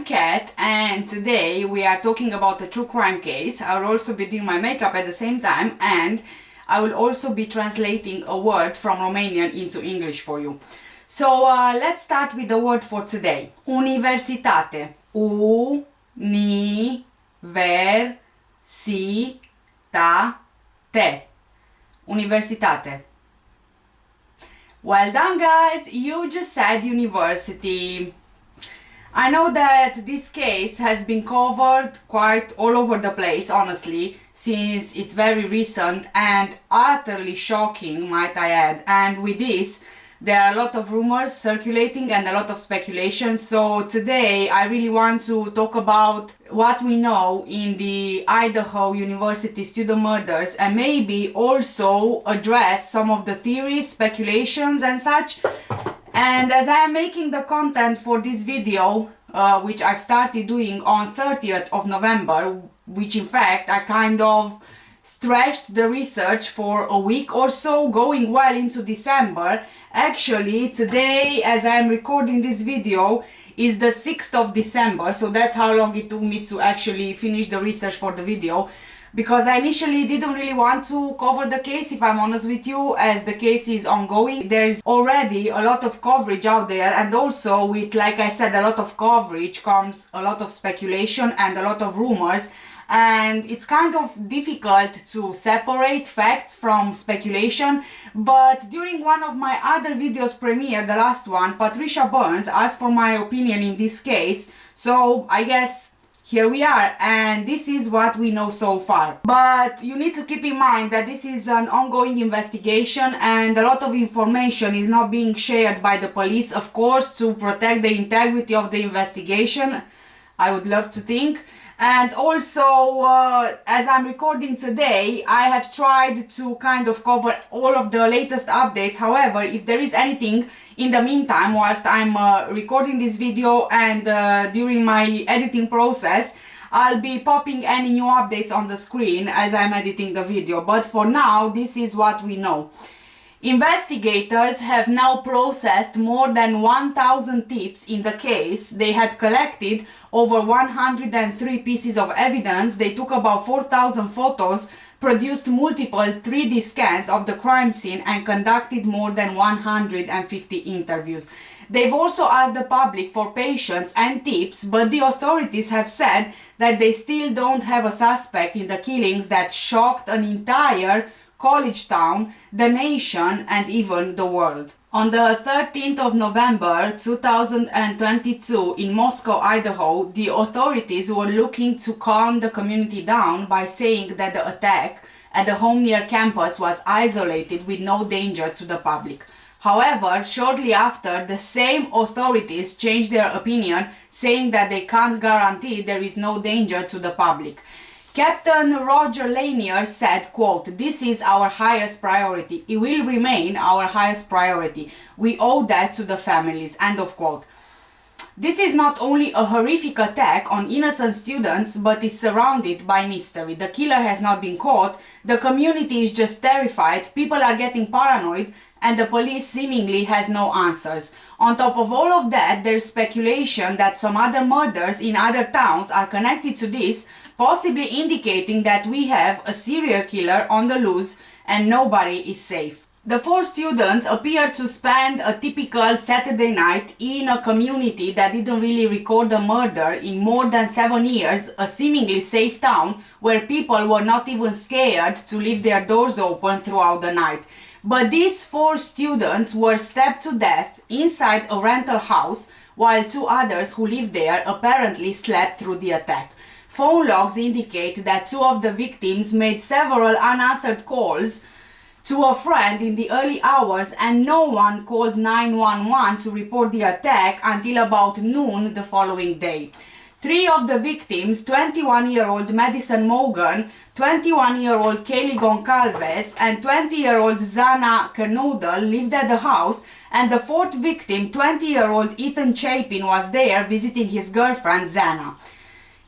I'm Kat, and today we are talking about a true crime case. I will also be doing my makeup at the same time, and I will also be translating a word from Romanian into English for you. So let's start with the word for today. Universitate. U-ni-ver-si-ta-te. Universitate. Well done, guys, you just said university. I know that this case has been covered quite all over the place, honestly, since it's very recent and utterly shocking, might I add. And with this, there are a lot of rumors circulating and a lot of speculation. So today I really want to talk about what we know in the Idaho University student murders, and maybe also address some of the theories, speculations and such. And as I am making the content for this video, which I've started doing on 30th of November, which in fact I kind of stretched the research for a week or so, going well into December. Actually, today, as I am recording this video, is the 6th of December, so that's how long it took me to actually finish the research for the video. Because I initially didn't really want to cover the case, if I'm honest with you, as the case is ongoing. There's already a lot of coverage out there, and also with, like I said, a lot of coverage comes a lot of speculation and a lot of rumors, and it's kind of difficult to separate facts from speculation. But during one of my other videos premiere, the last one, Patricia Burns asked for my opinion in this case, so I guess here we are, and this is what we know so far. But you need to keep in mind that this is an ongoing investigation, and a lot of information is not being shared by the police, of course, to protect the integrity of the investigation, I would love to think. And also, as I'm recording today, I have tried to kind of cover all of the latest updates. However, if there is anything in the meantime, whilst I'm recording this video and during my editing process, I'll be popping any new updates on the screen as I'm editing the video. But for now, this is what we know. Investigators have now processed more than 1,000 tips in the case. They had collected over 103 pieces of evidence. They took about 4,000 photos, produced multiple 3D scans of the crime scene, and conducted more than 150 interviews. They've also asked the public for patience and tips, but the authorities have said that they still don't have a suspect in the killings that shocked an entire college town, the nation, and even the world. On the 13th of November 2022 in Moscow, Idaho, the authorities were looking to calm the community down by saying that the attack at the home near campus was isolated with no danger to the public. However, shortly after, the same authorities changed their opinion, saying that they can't guarantee there is no danger to the public. Captain Roger Lanier said, quote, "This is our highest priority. It will remain our highest priority. We owe that to the families," end of quote. This is not only a horrific attack on innocent students, but is surrounded by mystery. The killer has not been caught, the community is just terrified, people are getting paranoid, and the police seemingly has no answers. On top of all of that, there's speculation that some other murders in other towns are connected to this, possibly indicating that we have a serial killer on the loose and nobody is safe. The 4 students appear to spend a typical Saturday night in a community that didn't really record a murder in more than 7 years, a seemingly safe town where people were not even scared to leave their doors open throughout the night. But these 4 students were stabbed to death inside a rental house, while 2 others who lived there apparently slept through the attack. Phone logs indicate that 2 of the victims made several unanswered calls to a friend in the early hours, and no one called 911 to report the attack until about noon the following day. 3 of the victims, 21-year-old Madison Morgan, 21-year-old Kaylee Goncalves, and 20-year-old Zana Kernodle lived at the house, and the 4th victim, 20-year-old Ethan Chapin, was there visiting his girlfriend Zana.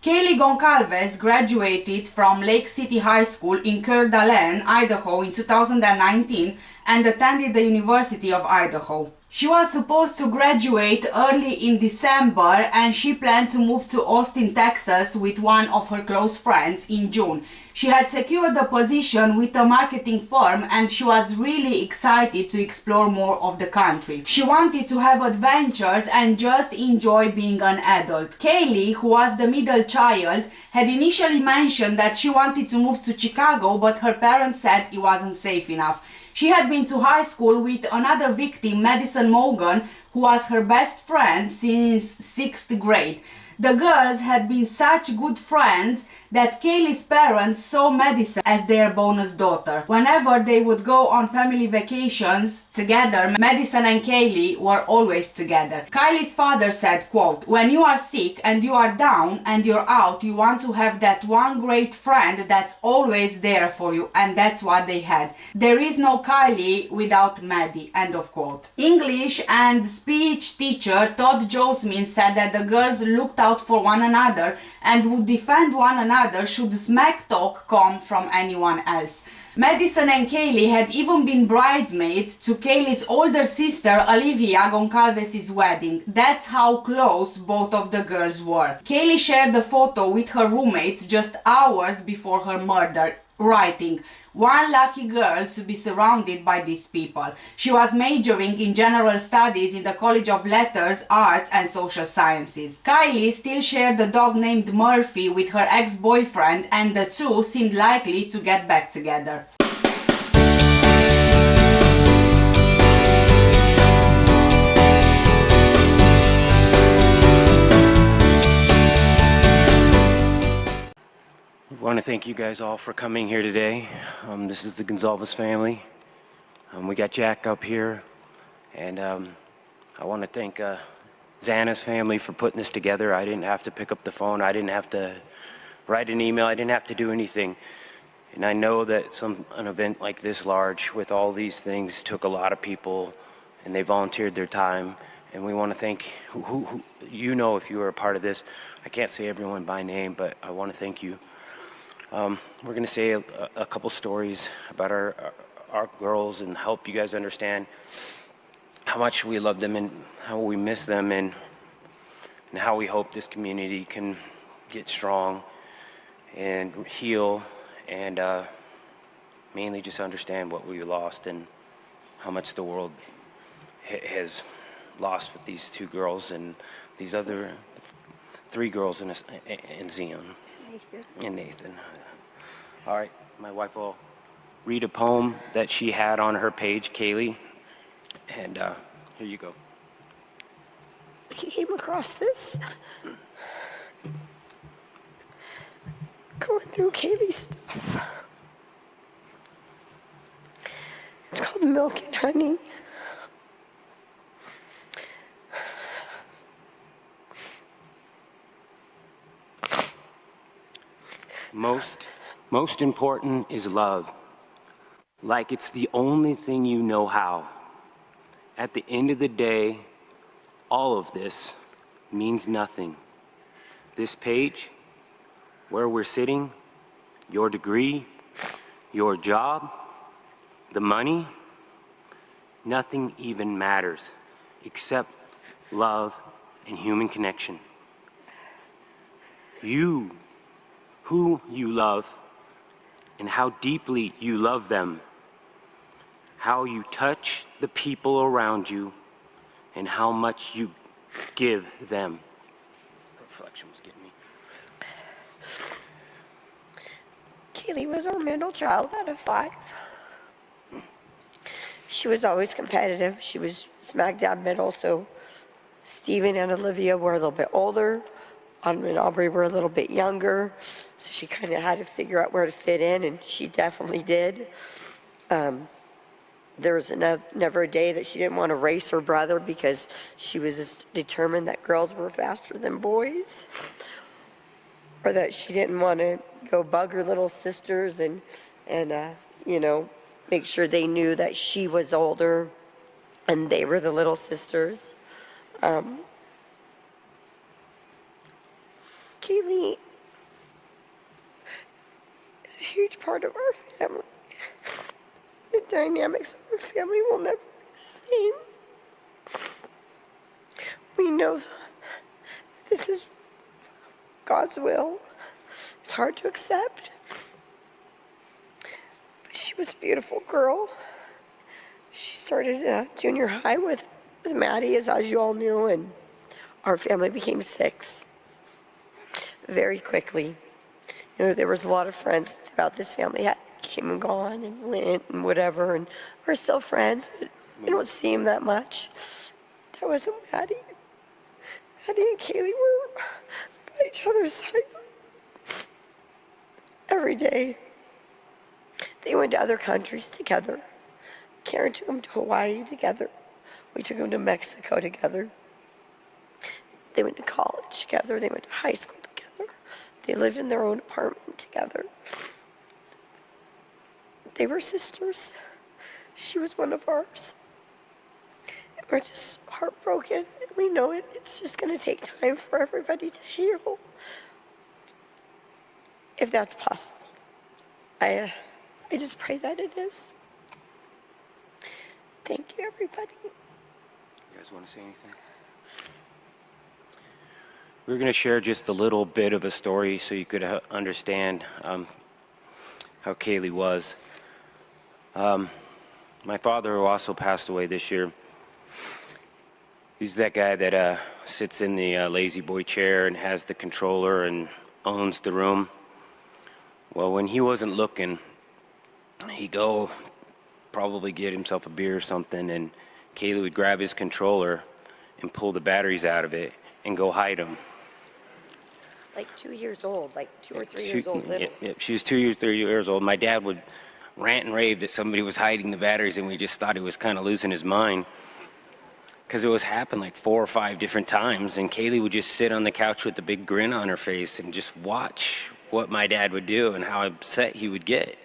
Kaylee Goncalves graduated from Lake City High School in Coeur d'Alene, Idaho in 2019 and attended the University of Idaho. She was supposed to graduate early in December and she planned to move to Austin, Texas with one of her close friends in June. She had secured a position with a marketing firm and she was really excited to explore more of the country. She wanted to have adventures and just enjoy being an adult. Kaylee, who was the middle child, had initially mentioned that she wanted to move to Chicago, but her parents said it wasn't safe enough. She had been to high school with another victim, Madison Morgan, who was her best friend since 6th grade. The girls had been such good friends that Kaylee's parents saw Madison as their bonus daughter. Whenever they would go on family vacations together, Madison and Kaylee were always together. Kylie's father said, quote, "When you are sick and you are down and you're out, you want to have that one great friend that's always there for you," and that's what they had. There is no Kylie without Maddie, end of quote. English and speech teacher Todd Josmin said that the girls looked out for one another and would defend one another should smack talk come from anyone else. Madison and Kaylee had even been bridesmaids to Kaylee's older sister Olivia Goncalves' wedding. That's how close both of the girls were. Kaylee shared the photo with her roommates just hours before her murder, writing, "One lucky girl to be surrounded by these people." She was majoring in general studies in the College of Letters, Arts and Social Sciences. Kylie still shared a dog named Murphy with her ex-boyfriend and the two seemed likely to get back together. I want to thank you guys all for coming here today. This is the Gonzalez family. We got Jack up here, and I want to thank Xana's family for putting this together. I didn't have to pick up the phone. I didn't have to write an email. I didn't have to do anything. And I know that an event like this large with all these things took a lot of people, and they volunteered their time. And we want to thank who you know if you were a part of this. I can't say everyone by name, but I want to thank you. We're going to say a couple stories about our girls and help you guys understand how much we love them and how we miss them, and how we hope this community can get strong and heal, and mainly just understand what we lost and how much the world has lost with these two girls and these other three girls in Zion and Nathan. All right, my wife will read a poem that she had on her page, Kaylee, and here you go. I came across this going through Kaylee's stuff. It's called Milk and Honey. Most important is love, like it's the only thing you know how. At the end of the day, all of this means nothing. This page, where we're sitting, your degree, your job, the money, nothing even matters except love and human connection. You, who you love, and how deeply you love them, how you touch the people around you, and how much you give them. Reflection was getting me. Kaylee was our middle child out of 5. She was always competitive. She was smack dab middle, so Stephen and Olivia were a little bit older. Autumn and Aubrey were a little bit younger, so she kind of had to figure out where to fit in, and she definitely did. There was never a day that she didn't want to race her brother because she was just determined that girls were faster than boys, or that she didn't want to go bug her little sisters and you know, make sure they knew that she was older and they were the little sisters. Kaylee is a huge part of our family. The dynamics of our family will never be the same. we know this is God's will. It's hard to accept. But she was a beautiful girl. She started junior high with Maddie, as you all knew, and our family became 6 very quickly. You know, there was a lot of friends throughout this family that came and gone and went and whatever, and we're still friends, but we don't see him that much. That wasn't Maddie. Maddie and Kaylee were by each other's sides every day. They went to other countries together. Karen took them to Hawaii together. We took them to Mexico together. They went to college together. They went to high school together. They lived in their own apartment together. They were sisters. She was one of ours. And we're just heartbroken. And we know it's just going to take time for everybody to heal. If that's possible. I just pray that it is. Thank you, everybody. You guys want to say anything? We're going to share just a little bit of a story so you could understand how Kaylee was. My father, who also passed away this year, he's that guy that sits in the lazy boy chair and has the controller and owns the room. Well, when he wasn't looking, he'd go probably get himself a beer or something, and Kaylee would grab his controller and pull the batteries out of it and go hide them. Like 2 years old, like 2 or 3 years old little. Yep, she was 2 years, 3 years old. My dad would rant and rave that somebody was hiding the batteries, and we just thought he was kind of losing his mind. Because it was happened like 4 or 5 different times, and Kaylee would just sit on the couch with a big grin on her face and just watch what my dad would do and how upset he would get.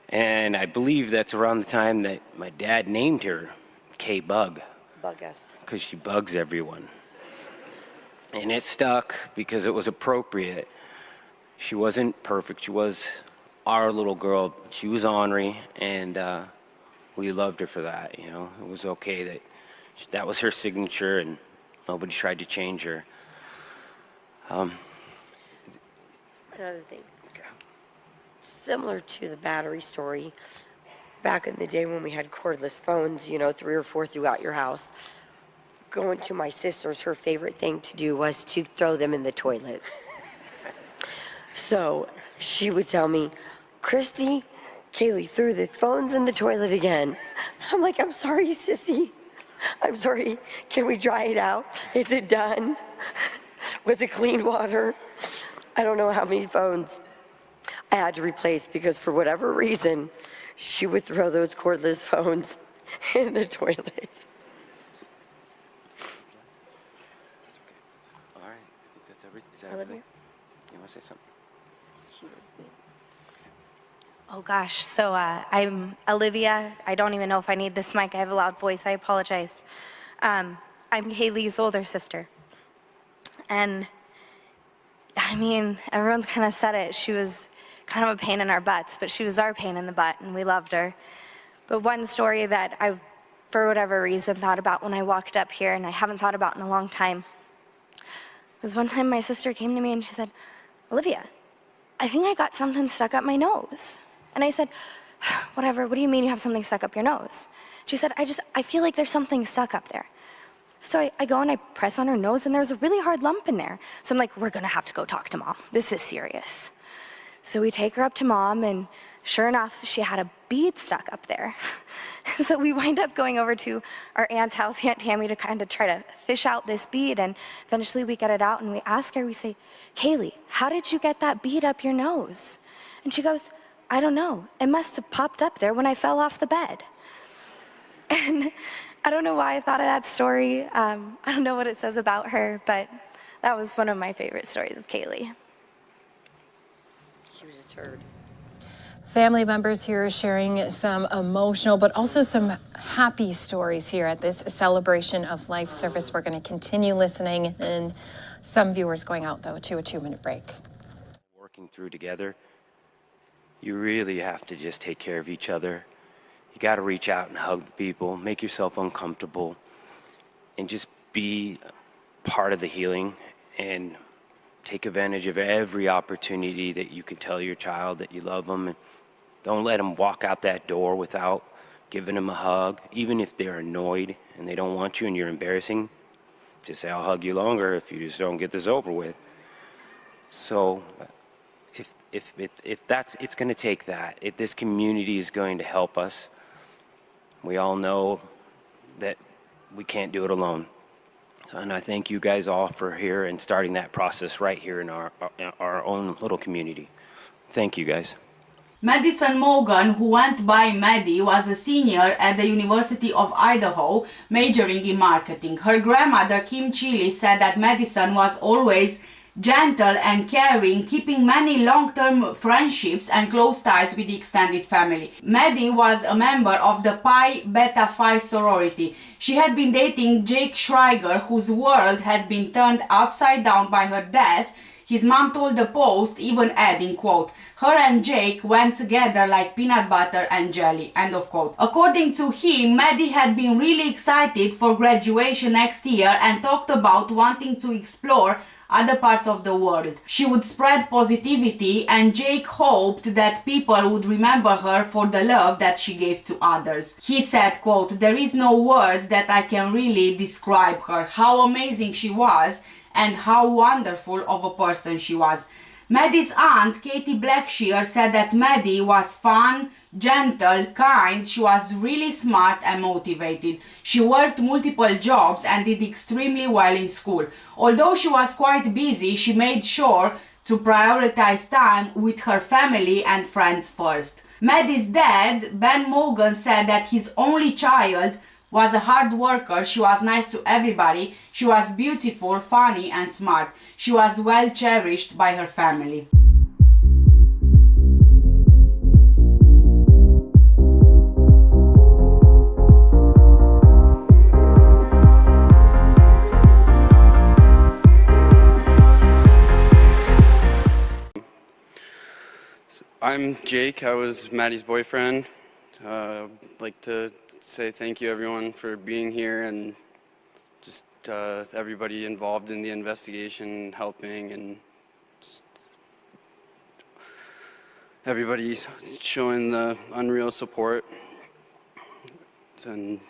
And I believe that's around the time that my dad named her K-Bug. Bug us. Because she bugs everyone. And it stuck because it was appropriate. She wasn't perfect. She was our little girl. She was ornery, and we loved her for that. You know, it was okay that was her signature, and nobody tried to change her. Another thing. Okay. Similar to the battery story, back in the day when we had cordless phones, 3 or 4 throughout your house, going to my sister's, her favorite thing to do was to throw them in the toilet. So she would tell me, Christy, Kaylee threw the phones in the toilet again. I'm like, I'm sorry, sissy. I'm sorry. Can we dry it out? Is it done? Was it clean water? I don't know how many phones I had to replace because for whatever reason, she would throw those cordless phones in the toilet. All right. I think that's everything. Is that Olivia? everything? You want to say something? Oh gosh, so I'm Olivia. I don't even know if I need this mic. I have a loud voice. I apologize. I'm Haley's older sister. And I mean, everyone's kind of said it. She was kind of a pain in our butts, but she was our pain in the butt, and we loved her. But one story that I, for whatever reason, thought about when I walked up here, and I haven't thought about in a long time, was one time my sister came to me and she said, Olivia, I think I got something stuck up my nose. And I said, whatever, what do you mean you have something stuck up your nose? She said, I feel like there's something stuck up there. So I go and I press on her nose, and there's a really hard lump in there. So I'm like, we're gonna have to go talk to Mom. This is serious. So we take her up to Mom, and sure enough, she had a bead stuck up there. So we wind up going over to our aunt's house, Aunt Tammy, to kind of try to fish out this bead, and eventually we get it out, and we ask her, we say, Kaylee, how did you get that bead up your nose? And she goes, I don't know. It must have popped up there when I fell off the bed. And I don't know why I thought of that story. I don't know what it says about her, but that was one of my favorite stories of Kaylee. She was a turd. Family members here sharing some emotional but also some happy stories here at this celebration of life service. We're going to continue listening, and some viewers going out, though, to a 2-minute break. Working through together, you really have to just take care of each other. You got to reach out and hug the people, make yourself uncomfortable, and just be part of the healing and take advantage of every opportunity that you can tell your child that you love them. And don't let them walk out that door without giving them a hug, even if they're annoyed and they don't want you and you're embarrassing. Just say, I'll hug you longer if you just don't get this over with. So if that's, it's going to take that. If this community is going to help us, we all know that we can't do it alone. And I thank you guys all for here and starting that process right here in our own little community. Thank you guys. Madison Morgan, who went by Maddie, was a senior at the University of Idaho, majoring in marketing. Her grandmother, Kim Chili, said that Madison was always gentle and caring, keeping many long-term friendships and close ties with the extended family. Maddie was a member of the Pi Beta Phi sorority. She had been dating Jake Schreiger, whose world has been turned upside down by her death. His mom told the Post, even adding, quote, her and Jake went together like peanut butter and jelly, end of quote. According to him, Maddie had been really excited for graduation next year and talked about wanting to explore other parts of the world. She would spread positivity, and Jake hoped that people would remember her for the love that she gave to others. He said, quote, there is no words that I can really describe her, how amazing she was and how wonderful of a person she was. Maddie's aunt, Katie Blackshear, said that Maddie was fun, gentle, kind, she was really smart and motivated. She worked multiple jobs and did extremely well in school. Although she was quite busy, she made sure to prioritize time with her family and friends first. Maddie's dad, Ben Morgan, said that his only child was a hard worker. She was nice to everybody. She was beautiful, funny, and smart. She was well cherished by her family. I'm Jake. I was Maddie's boyfriend. I'd like to say thank you everyone for being here, and just everybody involved in the investigation, helping, and just everybody showing the unreal support. And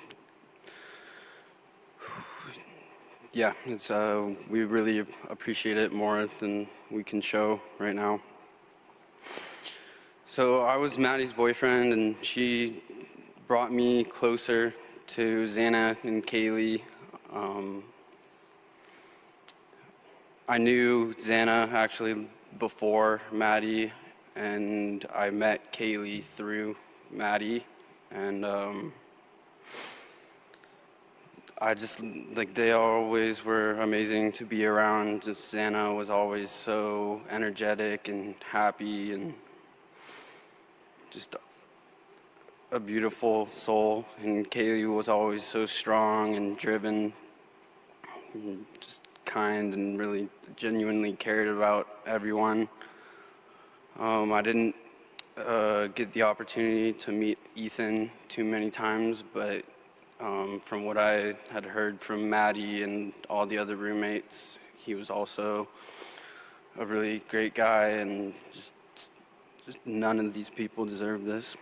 yeah, it's we really appreciate it more than we can show right now. So I was Maddie's boyfriend, and she brought me closer to Xana and Kaylee. I knew Xana actually before Maddie, and I met Kaylee through Maddie, and I just, like, they always were amazing to be around. Just Xana was always so energetic and happy, and just a beautiful soul, and Kaylee was always so strong and driven, and just kind, and really genuinely cared about everyone. I didn't get the opportunity to meet Ethan too many times, but from what I had heard from Maddie and all the other roommates, he was also a really great guy, and just none of these people deserve this.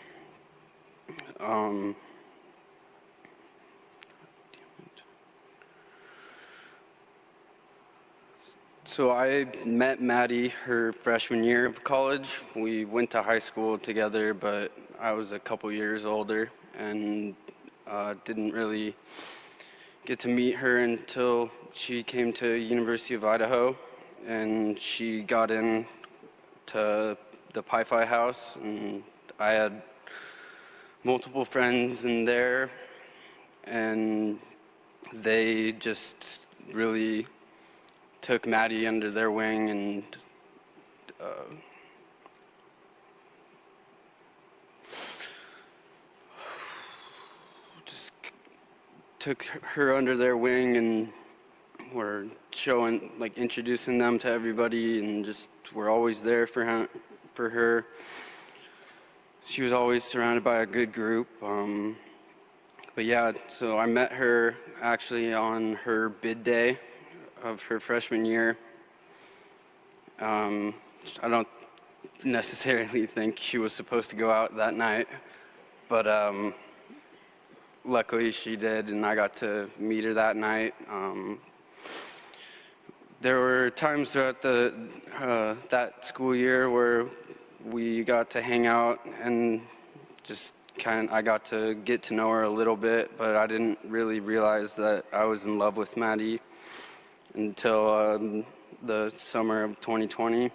So I met Maddie her freshman year of college. We went to high school together, but I was a couple years older, and didn't really get to meet her until she came to University of Idaho, and she got in to the Pi Phi house, and I had multiple friends in there, and they just really took Maddie under their wing, and just took her under their wing, and were showing, like, introducing them to everybody, and just were always there for her. She was always surrounded by a good group. But yeah, so I met her actually on her bid day of her freshman year. I don't necessarily think she was supposed to go out that night, but luckily she did, and I got to meet her that night. There were times throughout that school year where we got to hang out and just I got to get to know her a little bit, but I didn't really realize that I was in love with Maddie until the summer of 2020.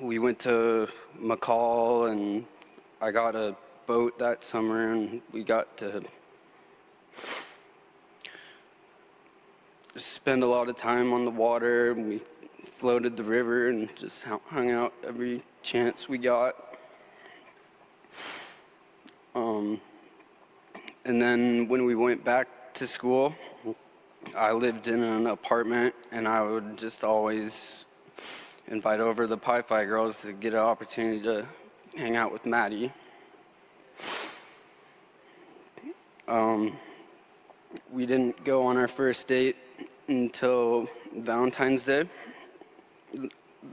We went to McCall, and I got a boat that summer, and we got to spend a lot of time on the water. We floated the river and just hung out every chance we got. And then when we went back to school, I lived in an apartment, and I would just always invite over the Pi Phi girls to get an opportunity to hang out with Maddie. We didn't go on our first date until Valentine's Day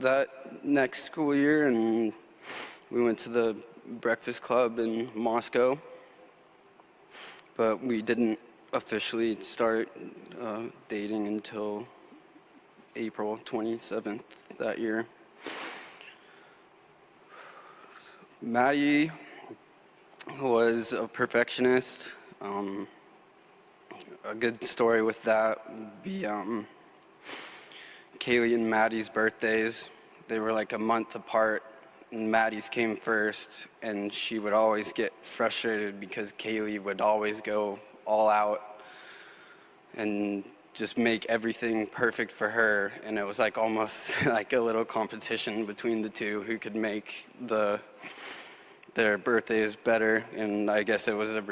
that next school year, and we went to the Breakfast Club in Moscow, but we didn't officially start dating until April 27th that year. Maddie was a perfectionist. A good story with that would be Kaylee and Maddie's birthdays. They were like a month apart, and Maddie's came first, and she would always get frustrated because Kaylee would always go all out and just make everything perfect for her, and it was like almost like a little competition between the two who could make their birthdays better, and I guess it was a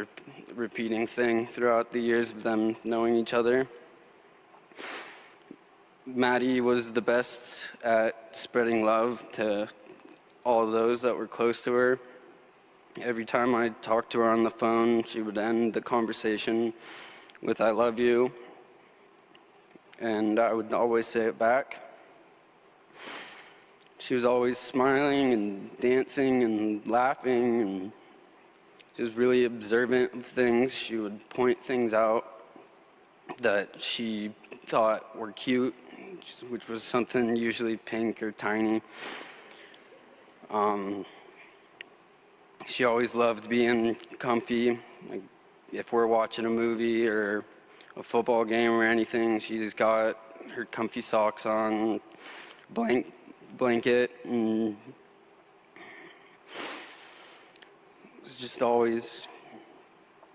repeating thing throughout the years of them knowing each other. Maddie was the best at spreading love to all those that were close to her. Every time I talked to her on the phone, she would end the conversation with "I love you," and I would always say it back. She was always smiling and dancing and laughing, and she was really observant of things. She would point things out that she thought were cute, which was something usually pink or tiny. She always loved being comfy. Like if we're watching a movie or a football game or anything, she's got her comfy socks on, blanket, and was just always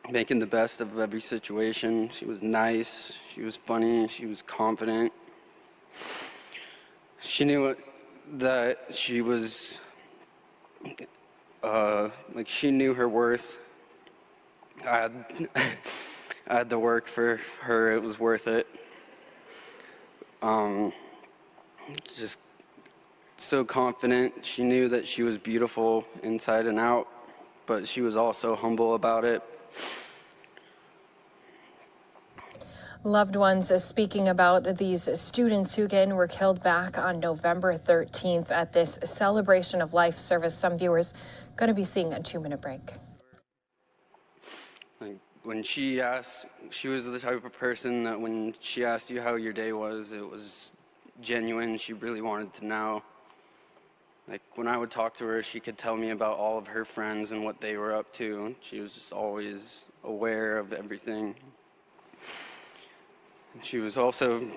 making the best of every situation. She was nice, she was funny, she was confident. She knew that she was, she knew her worth. I had to work for her, it was worth it. Just so confident. She knew that she was beautiful inside and out, but she was also humble about it. Loved ones speaking about these students who again were killed back on November 13th at this celebration of life service. Some viewers going to be seeing a 2-minute break. Like when she asked, she was the type of person that when she asked you how your day was, it was genuine. She really wanted to know. Like when I would talk to her, she could tell me about all of her friends and what they were up to. She was just always aware of everything. She was also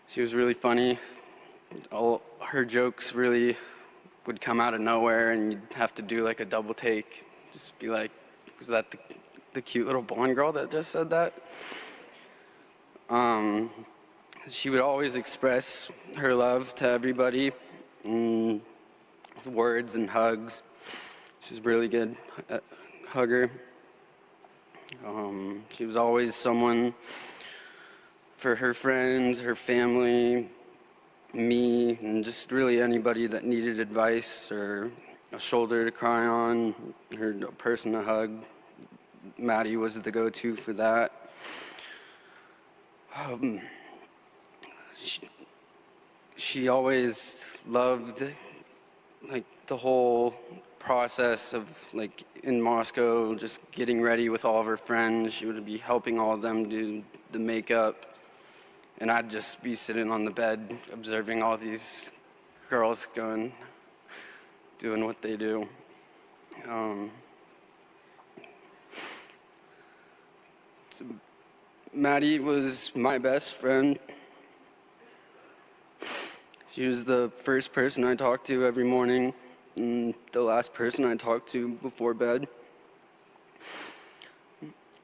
she was really funny. All her jokes really would come out of nowhere, and you'd have to do like a double take. Just be like, was that the cute little blonde girl that just said that? She would always express her love to everybody with words and hugs. She's really good at hugger. She was always someone for her friends, her family, me, and just really anybody that needed advice or a shoulder to cry on, her a person to hug. Maddie was the go-to for that. She always loved like the whole process of like in Moscow, just getting ready with all of her friends. She would be helping all of them do the makeup, and I'd just be sitting on the bed observing all these girls doing what they do. So Maddie was my best friend. She was the first person I talked to every morning and the last person I talked to before bed.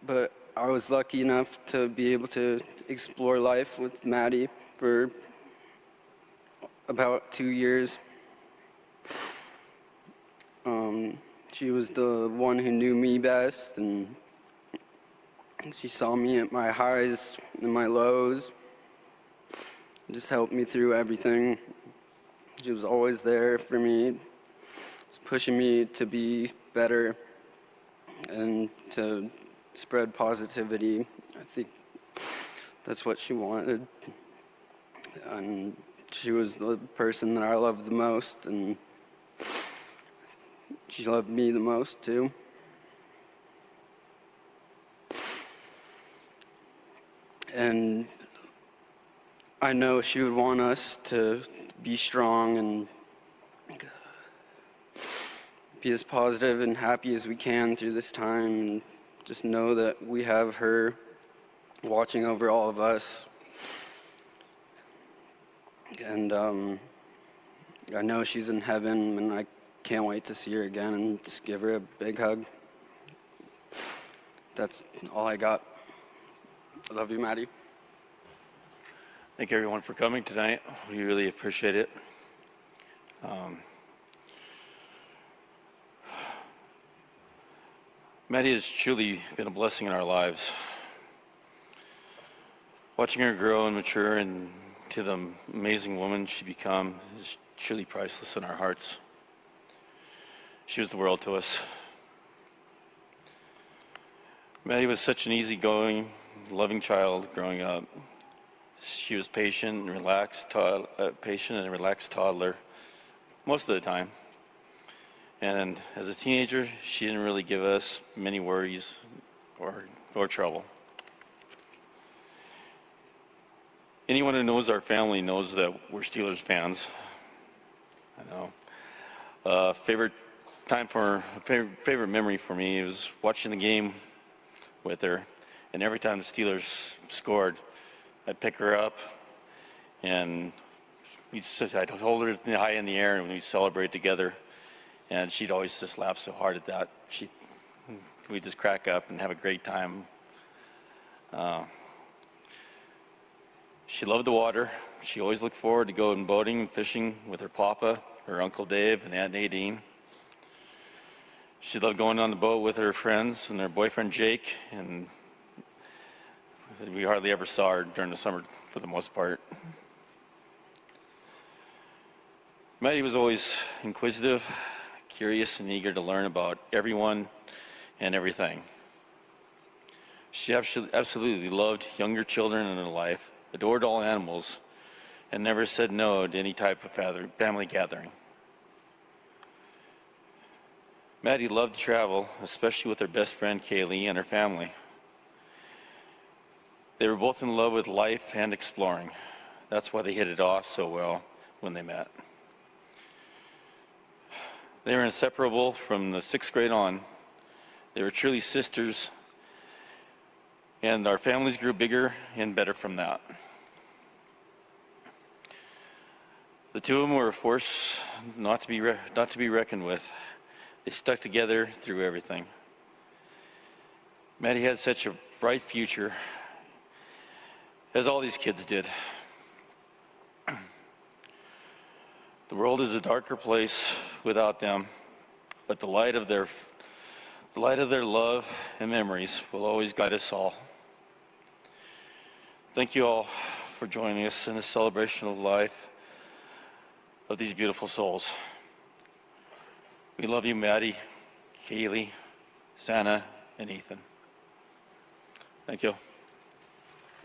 But I was lucky enough to be able to explore life with Maddie for about 2 years. She was the one who knew me best, and she saw me at my highs and my lows. Just helped me through everything. She was always there for me, just pushing me to be better and to spread positivity. I think that's what she wanted. And she was the person that I loved the most, and she loved me the most too. And I know she would want us to be strong and be as positive and happy as we can through this time, and just know that we have her watching over all of us. And I know she's in heaven, and I can't wait to see her again and just give her a big hug. That's all I got. I love you, Maddie. Thank everyone for coming tonight. We really appreciate it. Maddie has truly been a blessing in our lives. Watching her grow and mature into the amazing woman she become is truly priceless in our hearts. She was the world to us. Maddie was such an easygoing, loving child growing up. She was patient and a relaxed toddler most of the time. And as a teenager, she didn't really give us many worries or trouble. Anyone who knows our family knows that we're Steelers fans. I know. Favorite memory for me was watching the game with her, and every time the Steelers scored, I'd pick her up, and I'd hold her high in the air, and we'd celebrate together. And she'd always just laugh so hard at that. We'd just crack up and have a great time. She loved the water. She always looked forward to going boating and fishing with her papa, her Uncle Dave, and Aunt Nadine. She loved going on the boat with her friends and her boyfriend Jake, and we hardly ever saw her during the summer for the most part. Maddie was always inquisitive, curious, and eager to learn about everyone and everything. She absolutely loved younger children in her life, adored all animals, and never said no to any type of family gathering. Maddie loved to travel, especially with her best friend Kaylee and her family. They were both in love with life and exploring. That's why they hit it off so well when they met. They were inseparable from the 6th grade on. They were truly sisters, and our families grew bigger and better from that. The two of them were a force not to be reckoned with. They stuck together through everything. Maddie had such a bright future, as all these kids did. The world is a darker place without them, but the light of their love and memories will always guide us all. Thank you all for joining us in this celebration of life of these beautiful souls. We love you, Maddie, Kaylee, Sana, and Ethan. Thank you.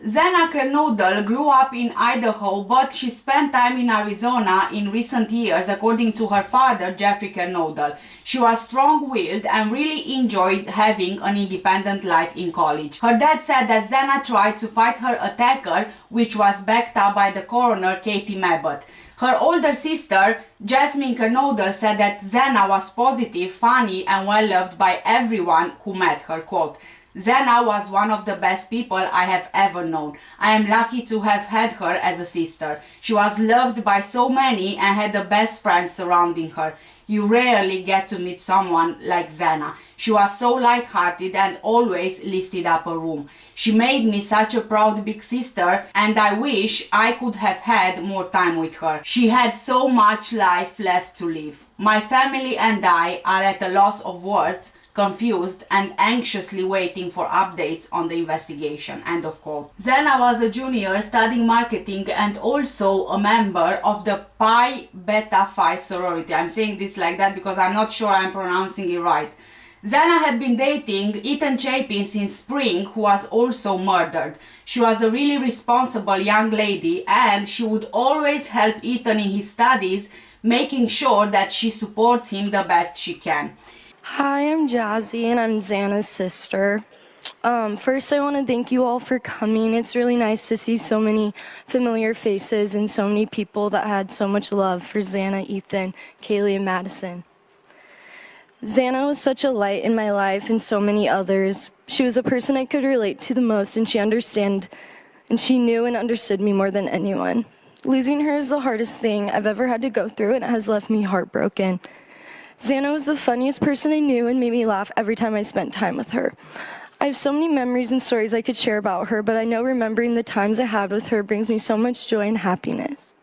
Xana Kernodle grew up in Idaho, but she spent time in Arizona in recent years, according to her father, Jeffrey Kernodle. She was strong-willed and really enjoyed having an independent life in college. Her dad said that Xana tried to fight her attacker, which was backed up by the coroner, Katie Mabott. Her older sister, Jasmine Kernodle, said that Xana was positive, funny, and well-loved by everyone who met her. Quote, Xana was one of the best people I have ever known. I am lucky to have had her as a sister. She was loved by so many and had the best friends surrounding her. You rarely get to meet someone like Xana. She was so light-hearted and always lifted up a room. She made me such a proud big sister, and I wish I could have had more time with her. She had so much life left to live. My family and I are at a loss of words, confused and anxiously waiting for updates on the investigation. End of quote. Xana was a junior studying marketing and also a member of the Pi Beta Phi sorority. I'm saying this like that because I'm not sure I'm pronouncing it right. Xana had been dating Ethan Chapin since spring, who was also murdered. She was a really responsible young lady and she would always help Ethan in his studies, making sure that she supports him the best she can. Hi, I'm Jazzy, and I'm Xana's sister. First, I want to thank you all for coming. It's really nice to see so many familiar faces and so many people that had so much love for Xana, Ethan, Kaylee, and Madison. Xana was such a light in my life and so many others. She was the person I could relate to the most, and she knew and understood me more than anyone. Losing her is the hardest thing I've ever had to go through, and it has left me heartbroken. Xana was the funniest person I knew and made me laugh every time I spent time with her. I have so many memories and stories I could share about her, but I know remembering the times I had with her brings me so much joy and happiness.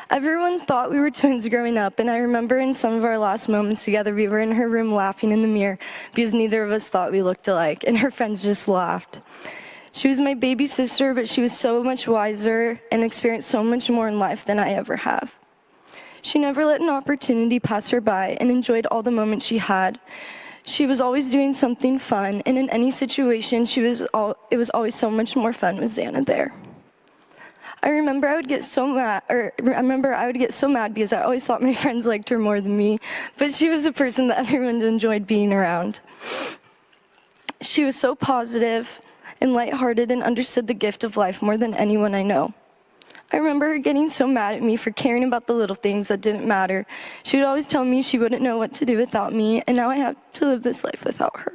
Everyone thought we were twins growing up, and I remember in some of our last moments together, we were in her room laughing in the mirror because neither of us thought we looked alike, and her friends just laughed. She was my baby sister, but she was so much wiser and experienced so much more in life than I ever have. She never let an opportunity pass her by and enjoyed all the moments she had. She was always doing something fun, and in any situation, it was always so much more fun with Xana there. I remember I would get so mad because I always thought my friends liked her more than me, but she was a person that everyone enjoyed being around. She was so positive and lighthearted and understood the gift of life more than anyone I know. I remember her getting so mad at me for caring about the little things that didn't matter. She would always tell me she wouldn't know what to do without me, and now I have to live this life without her.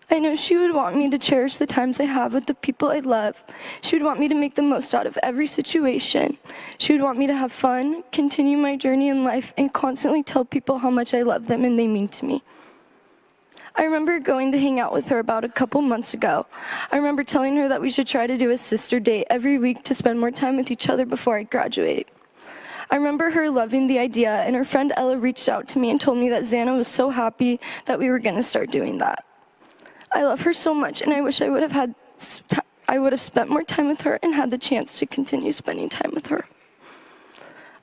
I know she would want me to cherish the times I have with the people I love. She would want me to make the most out of every situation. She would want me to have fun, continue my journey in life, and constantly tell people how much I love them and they mean to me. I remember going to hang out with her about a couple months ago. I remember telling her that we should try to do a sister date every week to spend more time with each other before I graduate. I remember her loving the idea, and her friend Ella reached out to me and told me that Xana was so happy that we were going to start doing that. I love her so much, and I wish I would have spent more time with her and had the chance to continue spending time with her.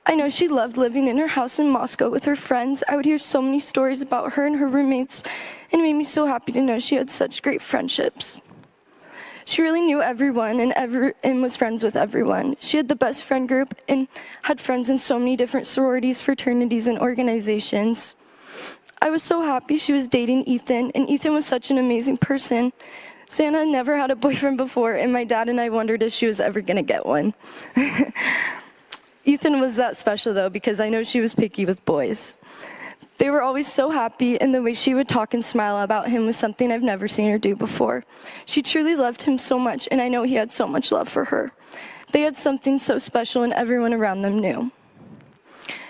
I know she loved living in her house in Moscow with her friends. I would hear so many stories about her and her roommates, and it made me so happy to know she had such great friendships. She really knew everyone and was friends with everyone. She had the best friend group and had friends in so many different sororities, fraternities, and organizations. I was so happy she was dating Ethan, and Ethan was such an amazing person. Xana never had a boyfriend before, and my dad and I wondered if she was ever going to get one. Ethan was that special, though, because I know she was picky with boys. They were always so happy, and the way she would talk and smile about him was something I've never seen her do before. She truly loved him so much, and I know he had so much love for her. They had something so special, and everyone around them knew.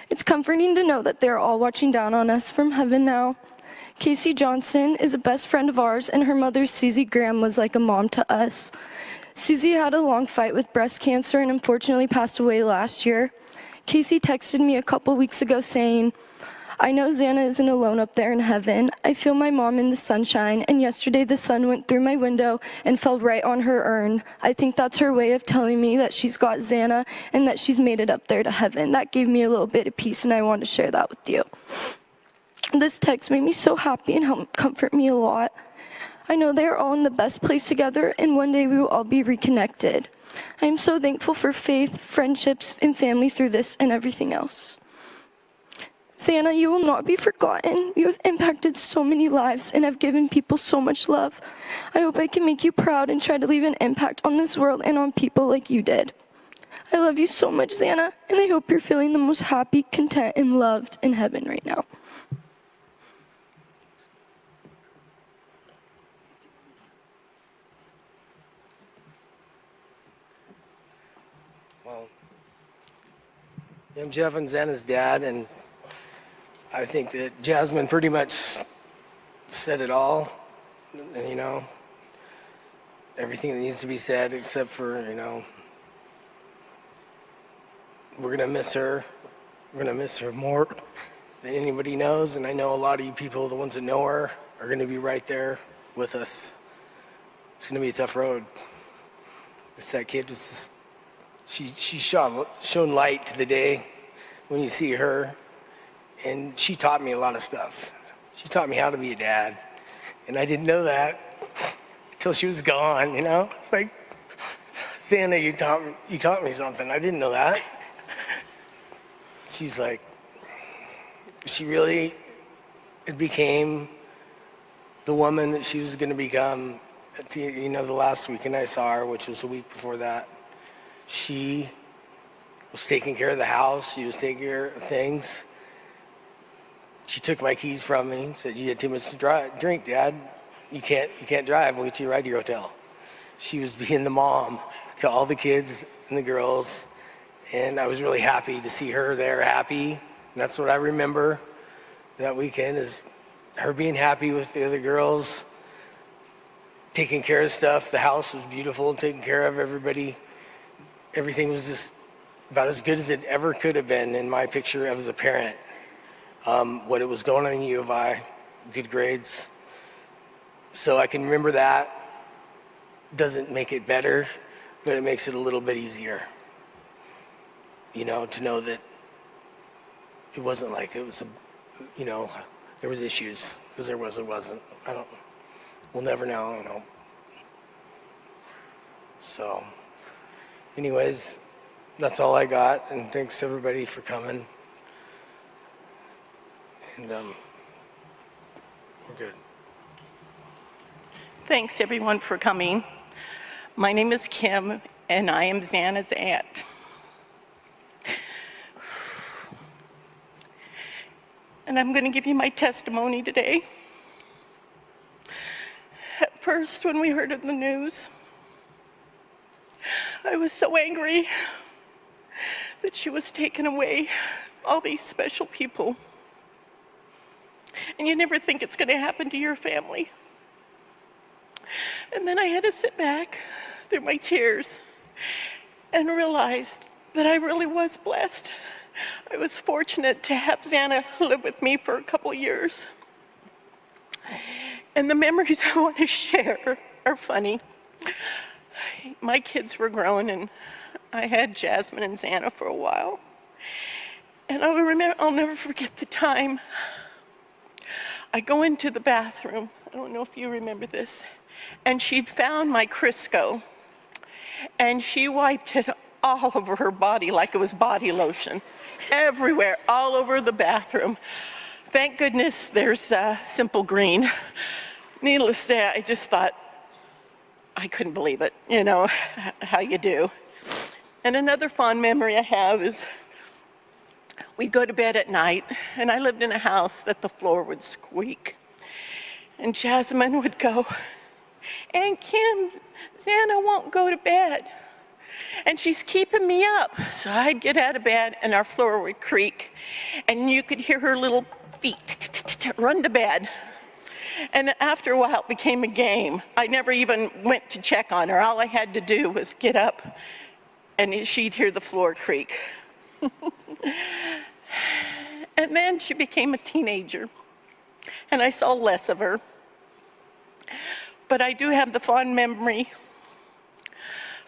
It's comforting to know that they're all watching down on us from heaven now. Casey Johnson is a best friend of ours, and her mother, Susie Graham, was like a mom to us. Susie had a long fight with breast cancer and unfortunately passed away last year. Casey texted me a couple weeks ago saying, I know Xana isn't alone up there in heaven. I feel my mom in the sunshine, and yesterday the sun went through my window and fell right on her urn. I think that's her way of telling me that she's got Xana and that she's made it up there to heaven. That gave me a little bit of peace, and I wanted to share that with you. This text made me so happy and helped comfort me a lot. I know they are all in the best place together, and one day we will all be reconnected. I am so thankful for faith, friendships, and family through this and everything else. Xana, you will not be forgotten. You have impacted so many lives and have given people so much love. I hope I can make you proud and try to leave an impact on this world and on people like you did. I love you so much, Xana, and I hope you're feeling the most happy, content, and loved in heaven right now. Well, I'm Jeff and Xana's dad, and I think that Jasmine pretty much said it all, and everything that needs to be said, except for, we're going to miss her. We're going to miss her more than anybody knows, and I know a lot of you people, the ones that know her, are going to be right there with us. It's going to be a tough road. That kid was just, she shone light to the day when you see her. And she taught me a lot of stuff. She taught me how to be a dad. And I didn't know that until she was gone, It's like, Xana, you taught me something. I didn't know that. She's like, it became the woman that she was going to become. The last weekend I saw her, which was the week before that, she was taking care of the house. She was taking care of things. She took my keys from me and said, "You had too much to drink, Dad. You can't drive. We'll get you a ride to your hotel." She was being the mom to all the kids and the girls, and I was really happy to see her there happy. And that's what I remember that weekend, is her being happy with the other girls, taking care of stuff. The house was beautiful, taking care of everybody. Everything was just about as good as it ever could have been in my picture as a parent. What it was going on in U of I, good grades. So I can remember that. Doesn't make it better, but it makes it a little bit easier. To know that it wasn't like it was there was issues, because there wasn't. We'll never know, So, anyways, that's all I got, and thanks everybody for coming. And we're good. Thanks everyone for coming. My name is Kim, and I am Xana's aunt. And I'm going to give you my testimony today. At first, when we heard of the news, I was so angry that she was taken away, all these special people. And you never think it's going to happen to your family. And then I had to sit back through my tears and realize that I really was blessed. I was fortunate to have Xana live with me for a couple years. And the memories I want to share are funny. My kids were grown, and I had Jasmine and Xana for a while. And I'll never forget the time I go into the bathroom. I don't know if you remember this. And she'd found my Crisco, and she wiped it all over her body like it was body lotion. Everywhere, all over the bathroom. Thank goodness there's Simple Green. Needless to say, I just thought, I couldn't believe it, how you do. And another fond memory I have is we'd go to bed at night, and I lived in a house that the floor would squeak. And Jasmine would go, "Aunt Kim, Xana won't go to bed. And she's keeping me up." So I'd get out of bed, and our floor would creak, and you could hear her little feet run to bed. And after a while, it became a game. I never even went to check on her. All I had to do was get up, and she'd hear the floor creak. And then she became a teenager, and I saw less of her. But I do have the fond memory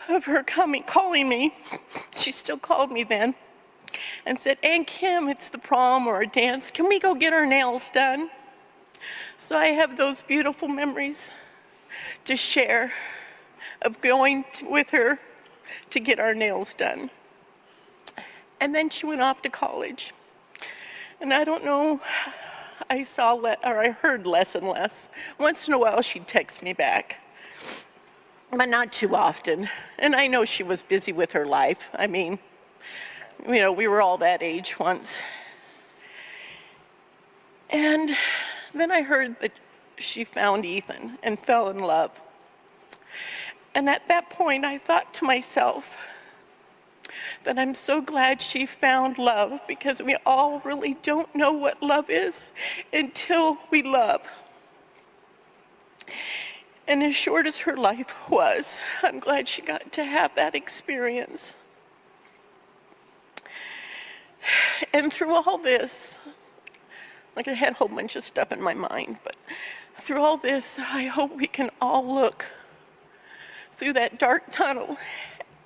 of her calling me. She still called me then and said, "Aunt Kim, it's the prom or a dance. Can we go get our nails done?" So I have those beautiful memories to share of going with her to get our nails done. And then she went off to college. And I don't know, I heard less and less. Once in a while she'd text me back, but not too often. And I know she was busy with her life. I mean, you know, we were all that age once. And then I heard that she found Ethan and fell in love. And at that point, I thought to myself that I'm so glad she found love, because we all really don't know what love is until we love. And as short as her life was, I'm glad she got to have that experience. And through all this, like, I had a whole bunch of stuff in my mind, but through all this, I hope we can all look through that dark tunnel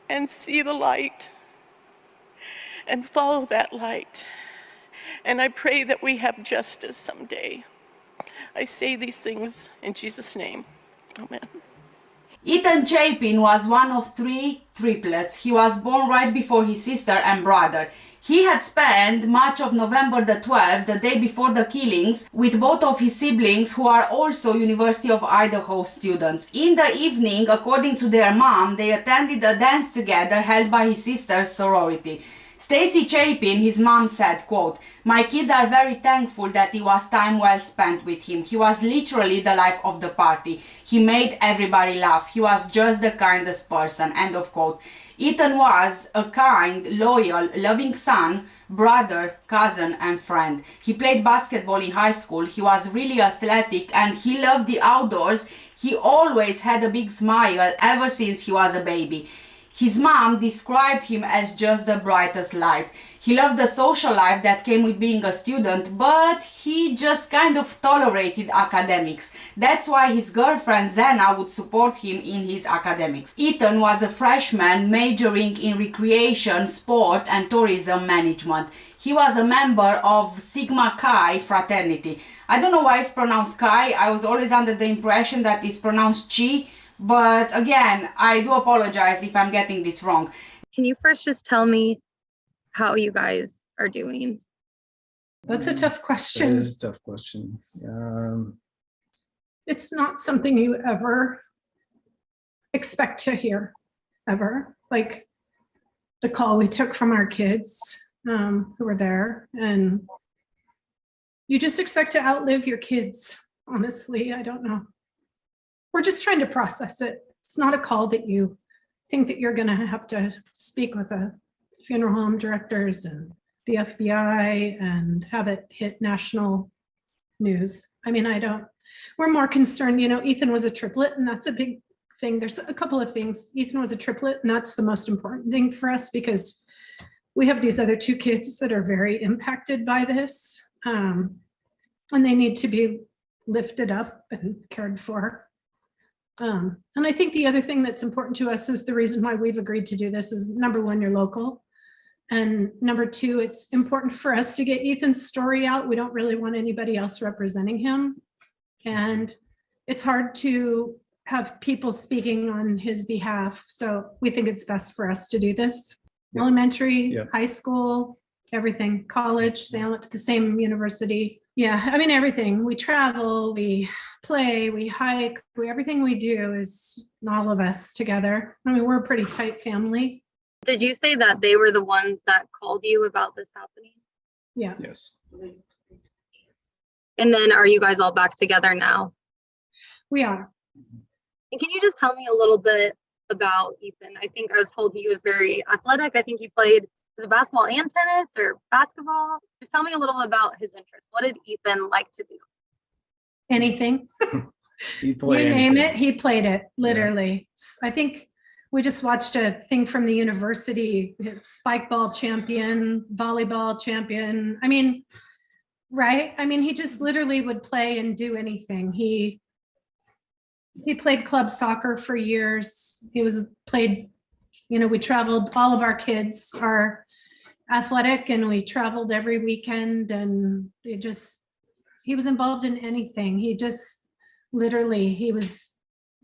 and see the light and follow that light. And I pray that we have justice someday. I say these things in Jesus' name. Amen. Ethan Chapin was one of 3 triplets. He was born right before his sister and brother. He had spent much of November the 12th, the day before the killings, with both of his siblings, who are also University of Idaho students. In the evening, according to their mom, they attended a dance together held by his sister's sorority. Stacy Chapin, his mom, said, quote, "My kids are very thankful that it was time well spent with him. He was literally the life of the party. He made everybody laugh. He was just the kindest person," end of quote. Ethan was a kind, loyal, loving son, brother, cousin, and friend. He played basketball in high school. He was really athletic and he loved the outdoors. He always had a big smile ever since he was a baby. His mom described him as just the brightest light. He loved the social life that came with being a student, but he just kind of tolerated academics. That's why his girlfriend Zena would support him in his academics. Ethan was a freshman majoring in recreation, sport, and tourism management. He was a member of Sigma Chi fraternity. I don't know why it's pronounced Chi. I was always under the impression that it's pronounced Chi. But again, I do apologize if I'm getting this wrong. Can you first just tell me how you guys are doing? That's a tough question. That is a tough question. It's not something you ever expect to hear, ever. Like the call we took from our kids who were there, and you just expect to outlive your kids. Honestly, I don't know. We're just trying to process it. It's not a call that you think that you're going to have to speak with the funeral home directors and the FBI and have it hit national news. I mean, we're more concerned, you know, Ethan was a triplet, and that's a big thing. There's a couple of things. Ethan was a triplet, and that's the most important thing for us, because we have these other 2 kids that are very impacted by this, and they need to be lifted up and cared for. And I think the other thing that's important to us is the reason why we've agreed to do this is, number 1, you're local. And number 2, it's important for us to get Ethan's story out. We don't really want anybody else representing him. And it's hard to have people speaking on his behalf. So we think it's best for us to do this. Yeah. Elementary, yeah. High school, everything, college, they all went to the same university. Yeah, I mean, everything. We travel, we play, we hike, everything we do is all of us together. I mean, we're a pretty tight family. Did you say that they were the ones that called you about this happening? Yeah. Yes. And then are you guys all back together now? We are. And can you just tell me a little bit about Ethan? I think I was told he was very athletic. I think he played, was it basketball and tennis or basketball? Just tell me a little about his interests. What did Ethan like to do? Anything. You name it, he played it, literally. Yeah. I think we just watched a thing from the university, spike ball champion, volleyball champion. I mean, right? I mean, he just literally would play and do anything. He played club soccer for years. Played, we traveled, all of our kids are athletic, and we traveled every weekend, and he was involved in anything. He just literally, he was,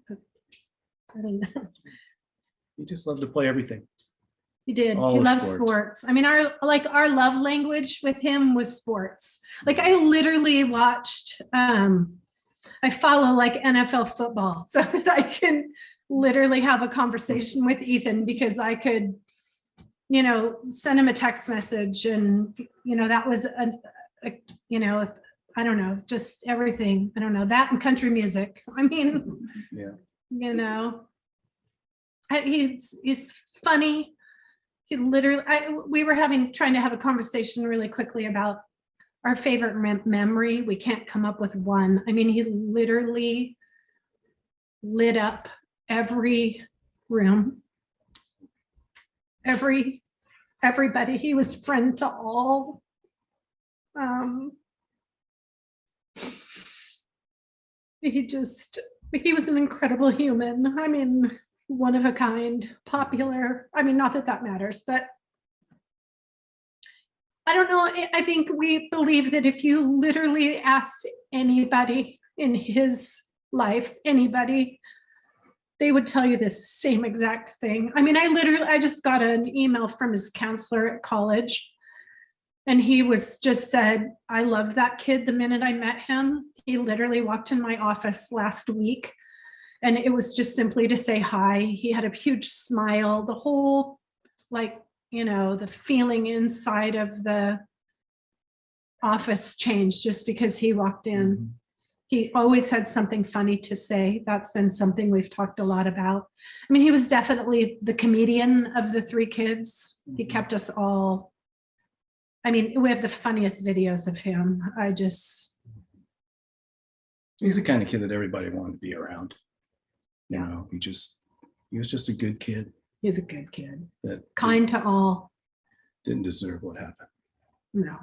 I don't know. He just loved to play everything. He did. All He the loved sports. sports. I mean, our love language with him was sports. Like, I literally watched, I follow like NFL football so that I can literally have a conversation with Ethan, because I could, send him a text message, and, that was I don't know, just everything. I don't know, that and country music. I mean, Yeah. He's funny. He literally, we were trying to have a conversation really quickly about our favorite memory. We can't come up with one. I mean, he literally lit up every room, everybody. He was friend to all. He was an incredible human. I mean, one of a kind, popular. I mean, not that that matters, but I don't know. I think we believe that if you literally asked anybody in his life, anybody, they would tell you the same exact thing. I mean, I just got an email from his counselor at college, and he just said, I loved that kid the minute I met him. He literally walked in my office last week, and it was just simply to say hi. He had a huge smile. The whole, the feeling inside of the office changed just because he walked in. Mm-hmm. He always had something funny to say. That's been something we've talked a lot about. I mean, he was definitely the comedian of the three kids. Mm-hmm. He kept us all, I mean, we have the funniest videos of him. He's the kind of kid that everybody wanted to be around. He was just a good kid. He's a good kid. That kind to all. Didn't deserve what happened. No.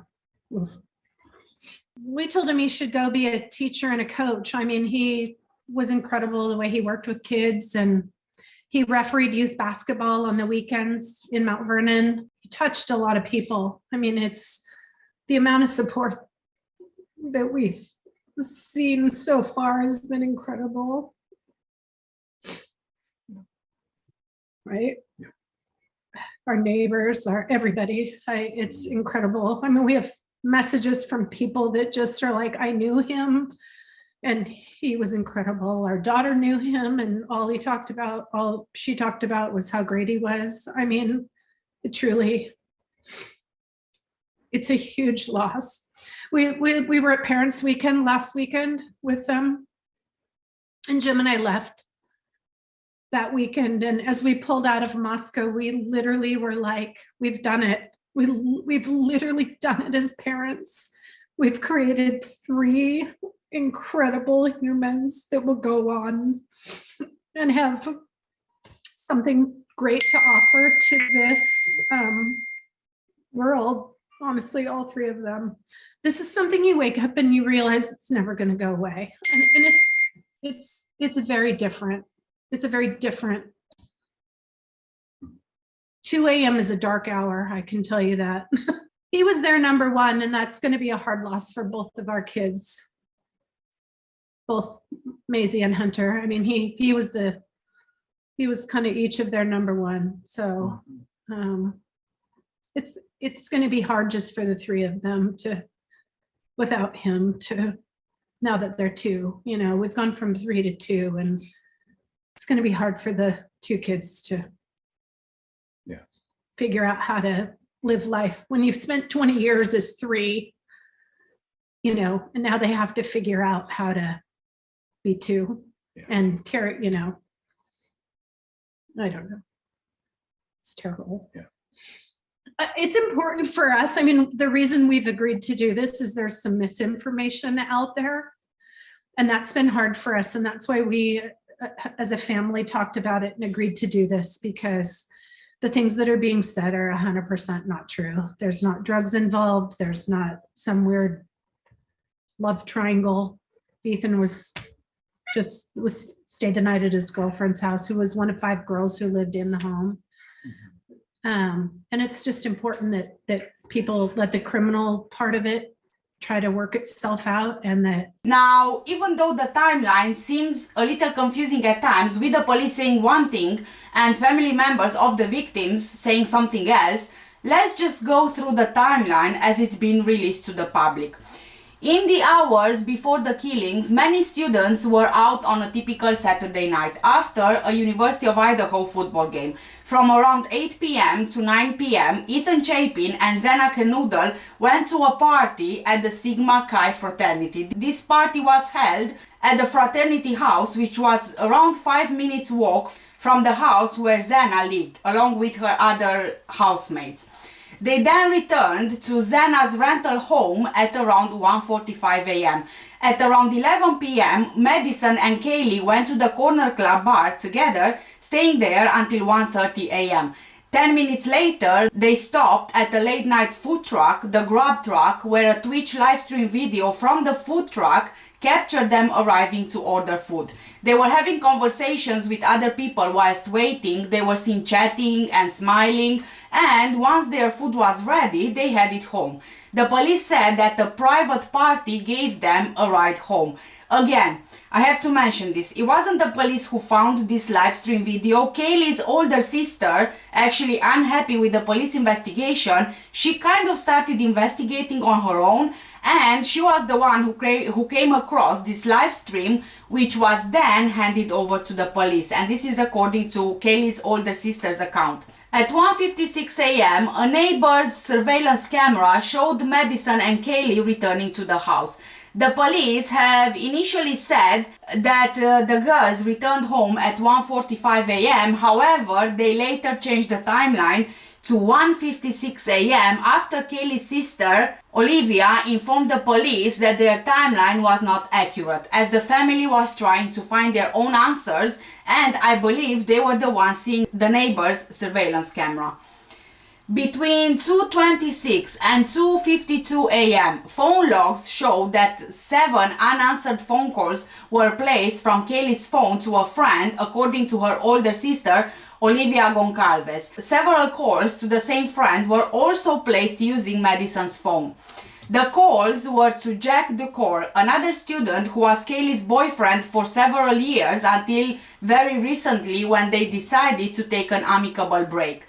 We told him he should go be a teacher and a coach. I mean, he was incredible the way he worked with kids, and he refereed youth basketball on the weekends in Mount Vernon. He touched a lot of people. I mean, it's the amount of support that we've seen so far has been incredible. Right? Yeah. Our neighbors, everybody. It's incredible. I mean, we have messages from people that just are like, I knew him and he was incredible. Our daughter knew him, and all she talked about was how great he was. I mean, it's a huge loss. We were at Parents Weekend last weekend with them, and Jim and I left that weekend. And as we pulled out of Moscow, we literally were like, we've done it. We've literally done it as parents. We've created 3 incredible humans that will go on and have something great to offer to this world. Honestly, all 3 of them. This is something you wake up and you realize it's never going to go away. And it's very different. It's a very different. 2 a.m. is a dark hour, I can tell you that. He was their number one, and that's going to be a hard loss for both of our kids, both Maisie and Hunter. I mean, he was kind of each of their number one. So it's going to be hard just for the 3 of them without him now that they're 2. We've gone from 3 to 2, and it's going to be hard for the 2 kids to figure out how to live life when you've spent 20 years as 3, and now they have to figure out how to be 2 and carry, I don't know. It's terrible. Yeah. It's important for us. I mean, the reason we've agreed to do this is there's some misinformation out there, and that's been hard for us. And that's why we, as a family, talked about it and agreed to do this, because the things that are being said are 100% not true. There's not drugs involved. There's not some weird love triangle. Ethan was stayed the night at his girlfriend's house, who was one of 5 girls who lived in the home. And it's just important that people let the criminal part of it try to work itself out, and that. Now, even though the timeline seems a little confusing at times, with the police saying one thing and family members of the victims saying something else, let's just go through the timeline as it's been released to the public. In the hours before the killings, many students were out on a typical Saturday night after a University of Idaho football game. From around 8 p.m. to 9 p.m., Ethan Chapin and Xana Kenoodle went to a party at the Sigma Chi fraternity. This party was held at the fraternity house, which was around 5 minutes walk from the house where Xana lived, along with her other housemates. They then returned to Xana's rental home at around 1:45 a.m. At around 11 p.m., Madison and Kaylee went to the Corner Club bar together, staying there until 1:30 a.m. 10 minutes later, they stopped at a late night food truck, the Grub Truck, where a Twitch livestream video from the food truck captured them arriving to order food. They were having conversations with other people whilst waiting. They were seen chatting and smiling, and once their food was ready, they headed home. The police said that a private party gave them a ride home. Again, I have to mention this. It wasn't the police who found this live stream video. Kaylee's older sister, actually unhappy with the police investigation, she kind of started investigating on her own, and she was the one who came across this live stream, which was then handed over to the police. And this is according to Kaylee's older sister's account. At 1:56 a.m., a neighbor's surveillance camera showed Madison and Kaylee returning to the house. The police have initially said that the girls returned home at 1:45 a.m. However, they later changed the timeline to 1:56 a.m. after Kaylee's sister, Olivia, informed the police that their timeline was not accurate, as the family was trying to find their own answers, and I believe they were the ones seeing the neighbor's surveillance camera. Between 2:26 and 2:52 a.m., phone logs show that 7 unanswered phone calls were placed from Kaylee's phone to a friend, according to her older sister, Olivia Goncalves. Several calls to the same friend were also placed using Madison's phone. The calls were to Jack Ducour, another student who was Kaylee's boyfriend for several years until very recently, when they decided to take an amicable break.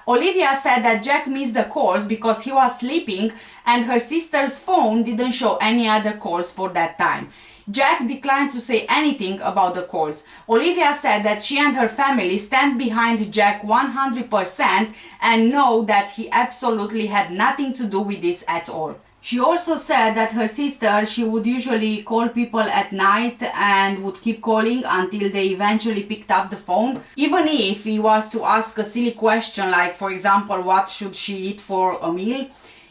Olivia said that Jack missed the calls because he was sleeping, and her sister's phone didn't show any other calls for that time. Jack declined to say anything about the calls. Olivia said that she and her family stand behind Jack 100% and know that he absolutely had nothing to do with this at all. She also said that her sister, she would usually call people at night and would keep calling until they eventually picked up the phone, even if it was to ask a silly question like, for example, what should she eat for a meal.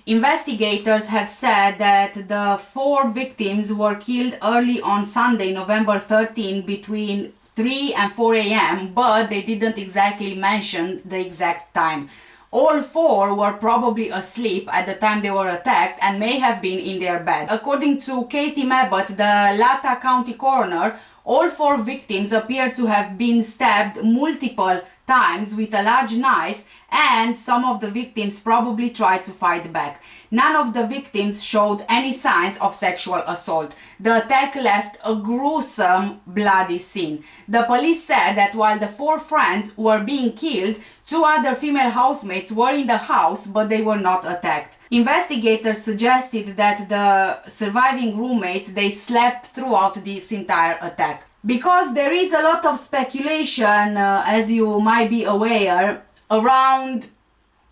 Investigators have said that the 4 victims were killed early on Sunday, November 13, between 3 and 4 a.m., but they didn't exactly mention the exact time. All 4 were probably asleep at the time they were attacked and may have been in their bed. According to Katie Mabott, the Latah County coroner, all 4 victims appear to have been stabbed multiple times with a large knife, and some of the victims probably tried to fight back. None of the victims showed any signs of sexual assault. The attack left a gruesome, bloody scene. The police said that while the 4 friends were being killed, 2 other female housemates were in the house, but they were not attacked. Investigators suggested that the surviving roommates, they slept throughout this entire attack. Because there is a lot of speculation, as you might be aware, around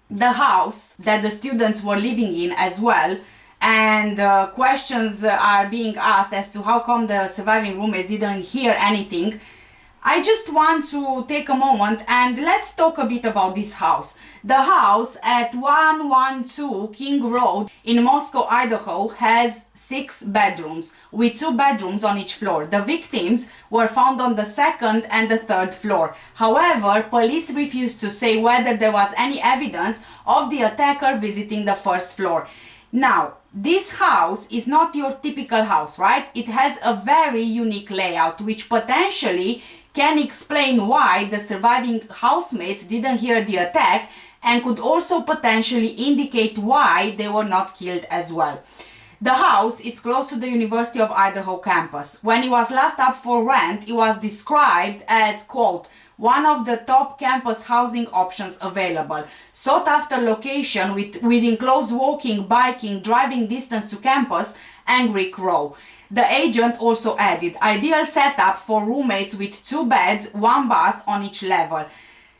the house that the students were living in as well, and questions are being asked as to how come the surviving roommates didn't hear anything. I just want to take a moment and let's talk a bit about this house. The house at 112 King Road in Moscow, Idaho has 6 bedrooms, with 2 bedrooms on each floor. The victims were found on the 2nd and the 3rd floor. However, police refused to say whether there was any evidence of the attacker visiting the 1st floor. Now, This house is not your typical house, right? It has a very unique layout, which potentially can explain why the surviving housemates didn't hear the attack, and could also potentially indicate why they were not killed as well. The house is close to the University of Idaho campus. When it was last up for rent, it was described as, quote, one of the top campus housing options available. Sought after location within close walking, biking, driving distance to campus and Greek Row. The agent also added, ideal setup for roommates with 2 beds, 1 bath on each level.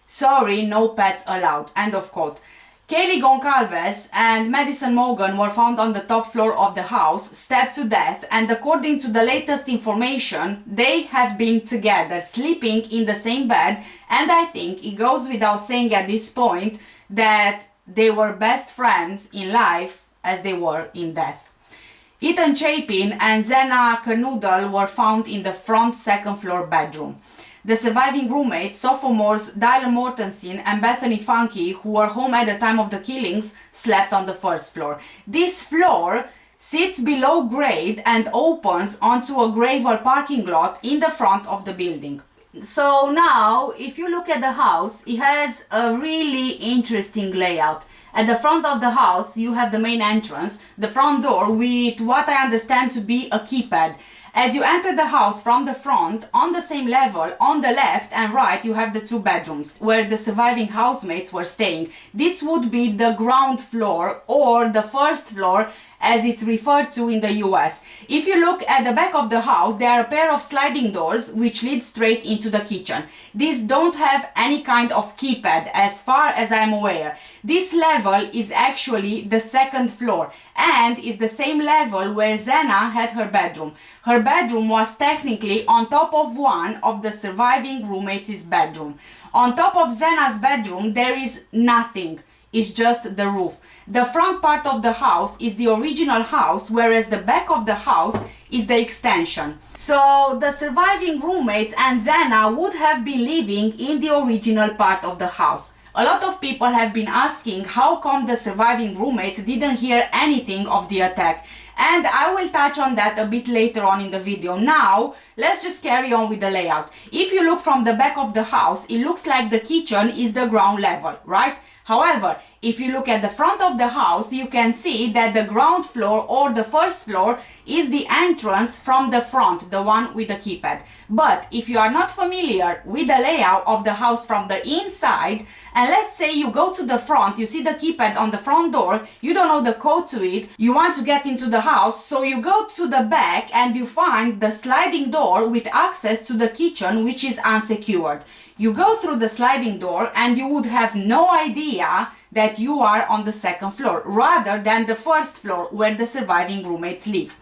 Sorry, no pets allowed. End of quote. Kaylee Goncalves and Madison Morgan were found on the top floor of the house, stabbed to death, and according to the latest information, they have been together, sleeping in the same bed, and I think it goes without saying at this point that they were best friends in life as they were in death. Ethan Chapin and Zena Kernudel were found in the front second floor bedroom. The surviving roommates, sophomores Dylan Mortensen and Bethany Funky, who were home at the time of the killings, slept on the first floor. This floor sits below grade and opens onto a gravel parking lot in the front of the building. So now, if you look at the house, it has a really interesting layout. At the front of the house, you have the main entrance, the front door with what I understand to be a keypad. As you enter the house from the front, on the same level, on the left and right, you have the 2 bedrooms where the surviving housemates were staying. This would be the ground floor or the first floor as it's referred to in the US. If you look at the back of the house, there are a pair of sliding doors which lead straight into the kitchen. These don't have any kind of keypad as far as I'm aware. This level is actually the second floor and is the same level where Zena had her bedroom. Her bedroom was technically on top of one of the surviving roommates' bedroom. On top of Zena's bedroom there is nothing. It's just the roof. The front part of the house is the original house, whereas the back of the house is the extension. So the surviving roommates and Zena would have been living in the original part of the house. A lot of people have been asking how come the surviving roommates didn't hear anything of the attack. And I will touch on that a bit later on in the video. Now, let's just carry on with the layout. If you look from the back of the house, it looks like the kitchen is the ground level, right? However, if you look at the front of the house, you can see that the ground floor or the first floor is the entrance from the front, the one with the keypad. But if you are not familiar with the layout of the house from the inside, and let's say you go to the front, you see the keypad on the front door, you don't know the code to it, you want to get into the house, so you go to the back and you find the sliding door with access to the kitchen, which is unsecured. You go through the sliding door and you would have no idea that you are on the second floor rather than the first floor where the surviving roommates live.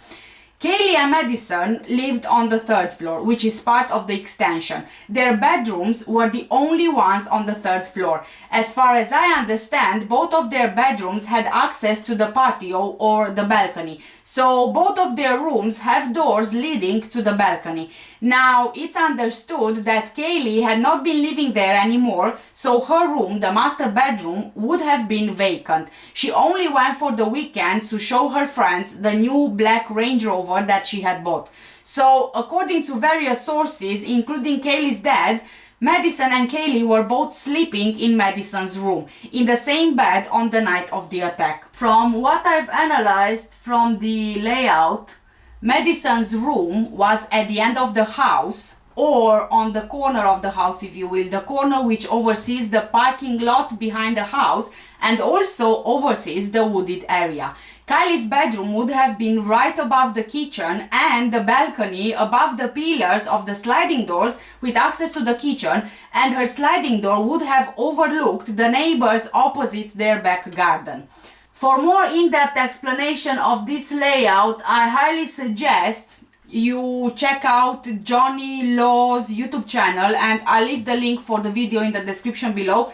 Kaylee and Madison lived on the third floor, which is part of the extension. Their bedrooms were the only ones on the third floor. As far as I understand, both of their bedrooms had access to the patio or the balcony. So both of their rooms have doors leading to the balcony. Now, it's understood that Kaylee had not been living there anymore, so her room, the master bedroom, would have been vacant. She only went for the weekend to show her friends the new black Range Rover that she had bought. So, according to various sources, including Kaylee's dad, Madison and Kaylee were both sleeping in Madison's room, in the same bed on the night of the attack. From what I've analyzed from the layout, Madison's room was at the end of the house, or on the corner of the house, if you will, the corner which oversees the parking lot behind the house and also oversees the wooded area. Kylie's bedroom would have been right above the kitchen and the balcony above the pillars of the sliding doors with access to the kitchen, and her sliding door would have overlooked the neighbors opposite their back garden. For more in-depth explanation of this layout, I highly suggest you check out Johnny Law's YouTube channel, and I'll leave the link for the video in the description below.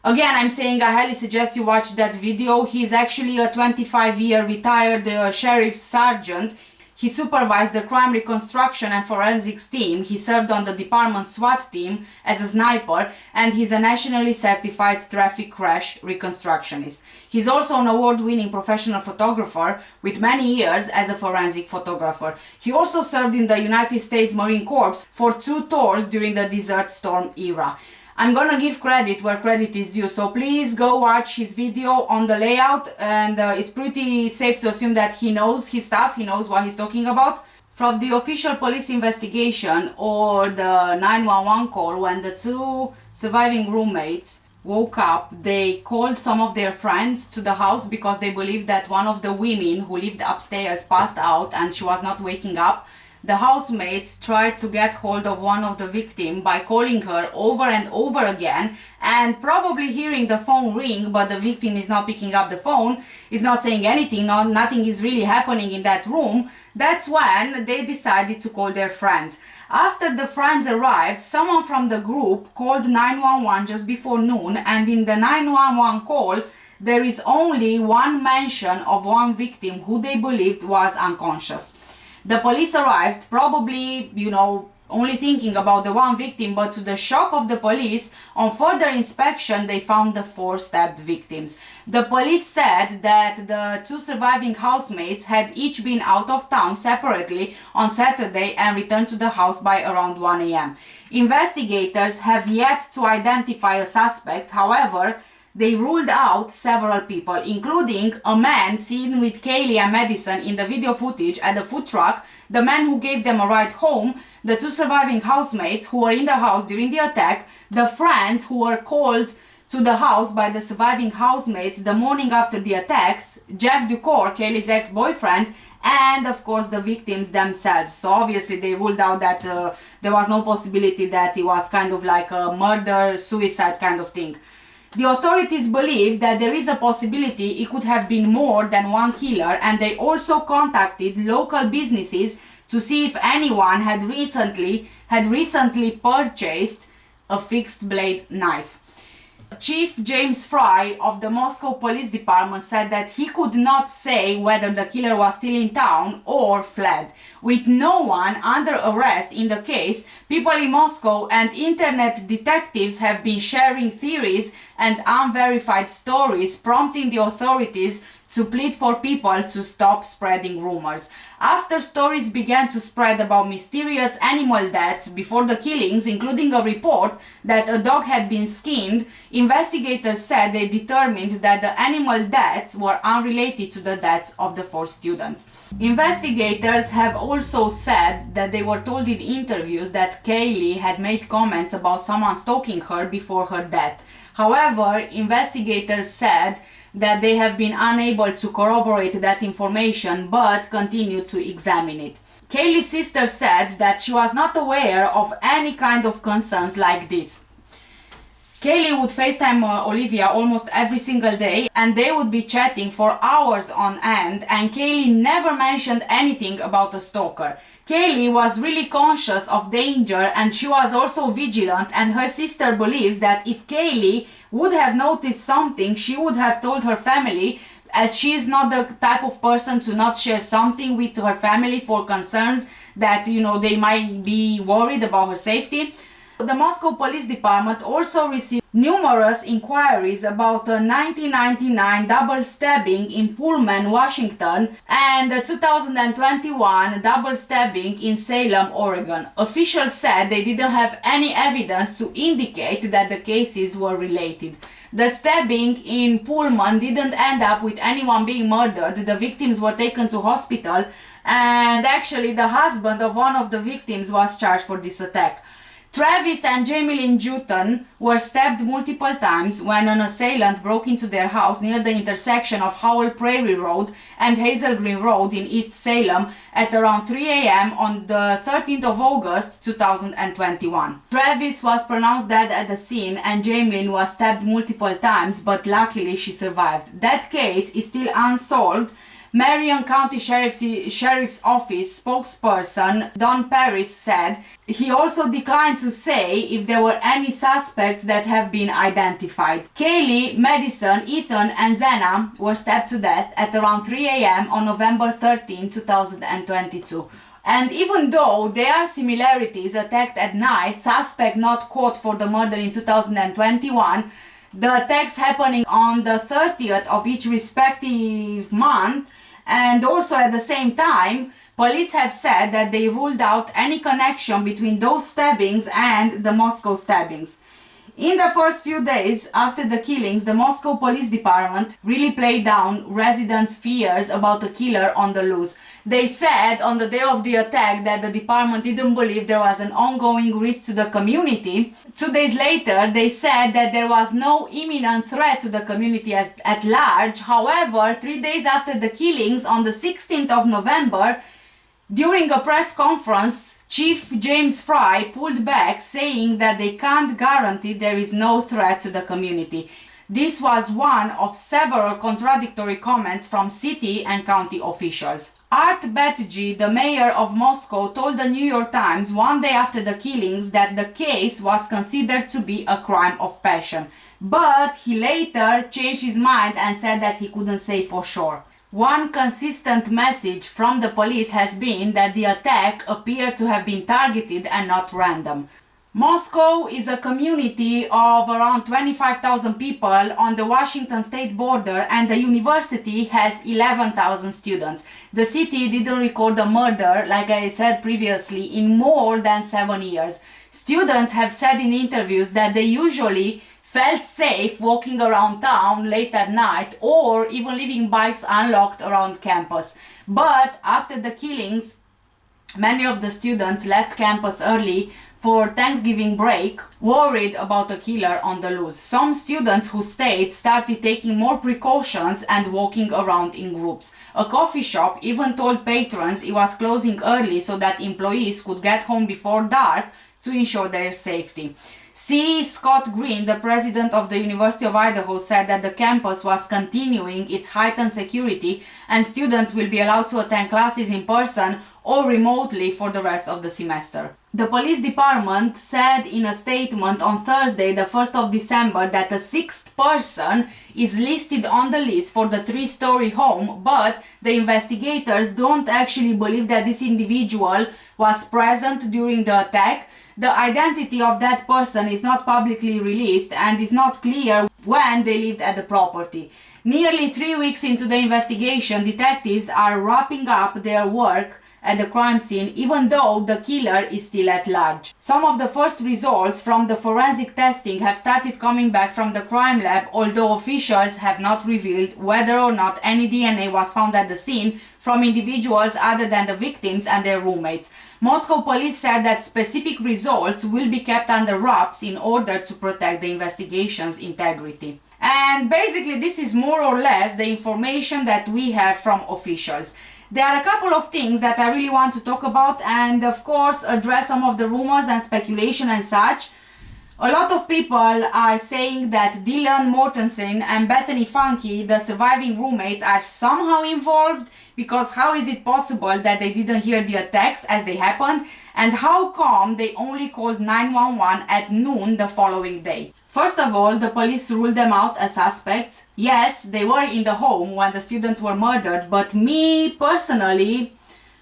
Again, I'm saying I highly suggest you watch that video. He's actually a 25-year retired sheriff's sergeant. He supervised the crime reconstruction and forensics team. He served on the department's SWAT team as a sniper, and he's a nationally certified traffic crash reconstructionist. He's also an award-winning professional photographer with many years as a forensic photographer. He also served in the United States Marine Corps for 2 tours during the Desert Storm era. I'm gonna give credit where credit is due, so please go watch his video on the layout, and it's pretty safe to assume that he knows his stuff, he knows what he's talking about. From the official police investigation or the 911 call, when the 2 surviving roommates woke up, they called some of their friends to the house because they believed that one of the women who lived upstairs passed out and she was not waking up. The housemates tried to get hold of one of the victims by calling her over and over again, and probably hearing the phone ring, but the victim is not picking up the phone, is not saying anything, nothing is really happening in that room. That's when they decided to call their friends. After the friends arrived, someone from the group called 911 just before noon, and in the 911 call there is only one mention of one victim who they believed was unconscious. The police arrived, probably, only thinking about the one victim, but to the shock of the police, on further inspection, they found the 4 stabbed victims. The police said that the 2 surviving housemates had each been out of town separately on Saturday and returned to the house by around 1 a.m. Investigators have yet to identify a suspect. However, they ruled out several people, including a man seen with Kaylee and Madison in the video footage at the food truck, the man who gave them a ride home, the 2 surviving housemates who were in the house during the attack, the friends who were called to the house by the surviving housemates the morning after the attacks, Jack Ducour, Kaylee's ex-boyfriend, and of course the victims themselves. So obviously they ruled out that there was no possibility that it was kind of like a murder-suicide kind of thing. The authorities believe that there is a possibility it could have been more than one killer, and they also contacted local businesses to see if anyone had recently purchased a fixed blade knife. Chief James Fry of the Moscow Police Department said that he could not say whether the killer was still in town or fled. With no one under arrest in the case, people in Moscow and internet detectives have been sharing theories and unverified stories, prompting the authorities to plead for people to stop spreading rumors. After stories began to spread about mysterious animal deaths before the killings, including a report that a dog had been skinned, investigators said they determined that the animal deaths were unrelated to the deaths of the 4 students. Investigators have also said that they were told in interviews that Kaylee had made comments about someone stalking her before her death. However, investigators said that they have been unable to corroborate that information, but continue to examine it. Kaylee's sister said that she was not aware of any kind of concerns like this. Kaylee would FaceTime Olivia almost every single day, and they would be chatting for hours on end, and Kaylee never mentioned anything about a stalker. Kaylee was really conscious of danger, and she was also vigilant, and her sister believes that if Kaylee would have noticed something, she would have told her family, as she is not the type of person to not share something with her family for concerns that, they might be worried about her safety. The Moscow Police Department also received numerous inquiries about a 1999 double stabbing in Pullman, Washington, and a 2021 double stabbing in Salem, Oregon. Officials said they didn't have any evidence to indicate that the cases were related. The stabbing in Pullman didn't end up with anyone being murdered. The victims were taken to hospital, and actually the husband of one of the victims was charged for this attack. Travis and Jamie Lynn Jutton were stabbed multiple times when an assailant broke into their house near the intersection of Howell Prairie Road and Hazel Green Road in East Salem at around 3 a.m. on the 13th of August 2021. Travis was pronounced dead at the scene, and Jamie Lynn was stabbed multiple times, but luckily she survived. That case is still unsolved, Marion County Sheriff's Office spokesperson Don Paris said he also declined to say if there were any suspects that have been identified. Kaylee, Madison, Ethan and Xana were stabbed to death at around 3 a.m. on November 13, 2022. And even though there are similarities, attacked at night, suspect not caught for the murder in 2021, the attacks happening on the 30th of each respective month, and also at the same time, police have said that they ruled out any connection between those stabbings and the Moscow stabbings. In the first few days after the killings, the Moscow Police Department really played down residents' fears about a killer on the loose. They said on the day of the attack that the department didn't believe there was an ongoing risk to the community. 2 days later, they said that there was no imminent threat to the community at large. However, 3 days after the killings, on the 16th of November, during a press conference, Chief James Fry pulled back, saying that they can't guarantee there is no threat to the community. This was one of several contradictory comments from city and county officials. Art Betji, the mayor of Moscow, told the New York Times 1 day after the killings that the case was considered to be a crime of passion. But he later changed his mind and said that he couldn't say for sure. One consistent message from the police has been that the attack appeared to have been targeted and not random. Moscow is a community of around 25,000 people on the Washington state border, and the university has 11,000 students. The city didn't record a murder, like I said previously, in more than 7 years. Students have said in interviews that they usually felt safe walking around town late at night or even leaving bikes unlocked around campus. But after the killings, many of the students left campus early for Thanksgiving break, worried about a killer on the loose. Some students who stayed started taking more precautions and walking around in groups. A coffee shop even told patrons it was closing early so that employees could get home before dark to ensure their safety. C. Scott Green, the president of the University of Idaho, said that the campus was continuing its heightened security and students will be allowed to attend classes in person or remotely for the rest of the semester. The police department said in a statement on Thursday, the 1st of December, that a 6th person is listed on the list for the 3-story home, but the investigators don't actually believe that this individual was present during the attack. The identity of that person is not publicly released and is not clear when they lived at the property. Nearly 3 weeks into the investigation, detectives are wrapping up their work at the crime scene, even though the killer is still at large. Some of the first results from the forensic testing have started coming back from the crime lab, although officials have not revealed whether or not any DNA was found at the scene from individuals other than the victims and their roommates. Moscow police said that specific results will be kept under wraps in order to protect the investigation's integrity. And basically this is more or less the information that we have from officials. There are a couple of things that I really want to talk about and of course address some of the rumors and speculation and such. A lot of people are saying that Dylan Mortensen and Bethany Funky, the surviving roommates, are somehow involved, because how is it possible that they didn't hear the attacks as they happened, and how come they only called 911 at noon the following day? First of all, the police ruled them out as suspects. Yes, they were in the home when the students were murdered, but me personally,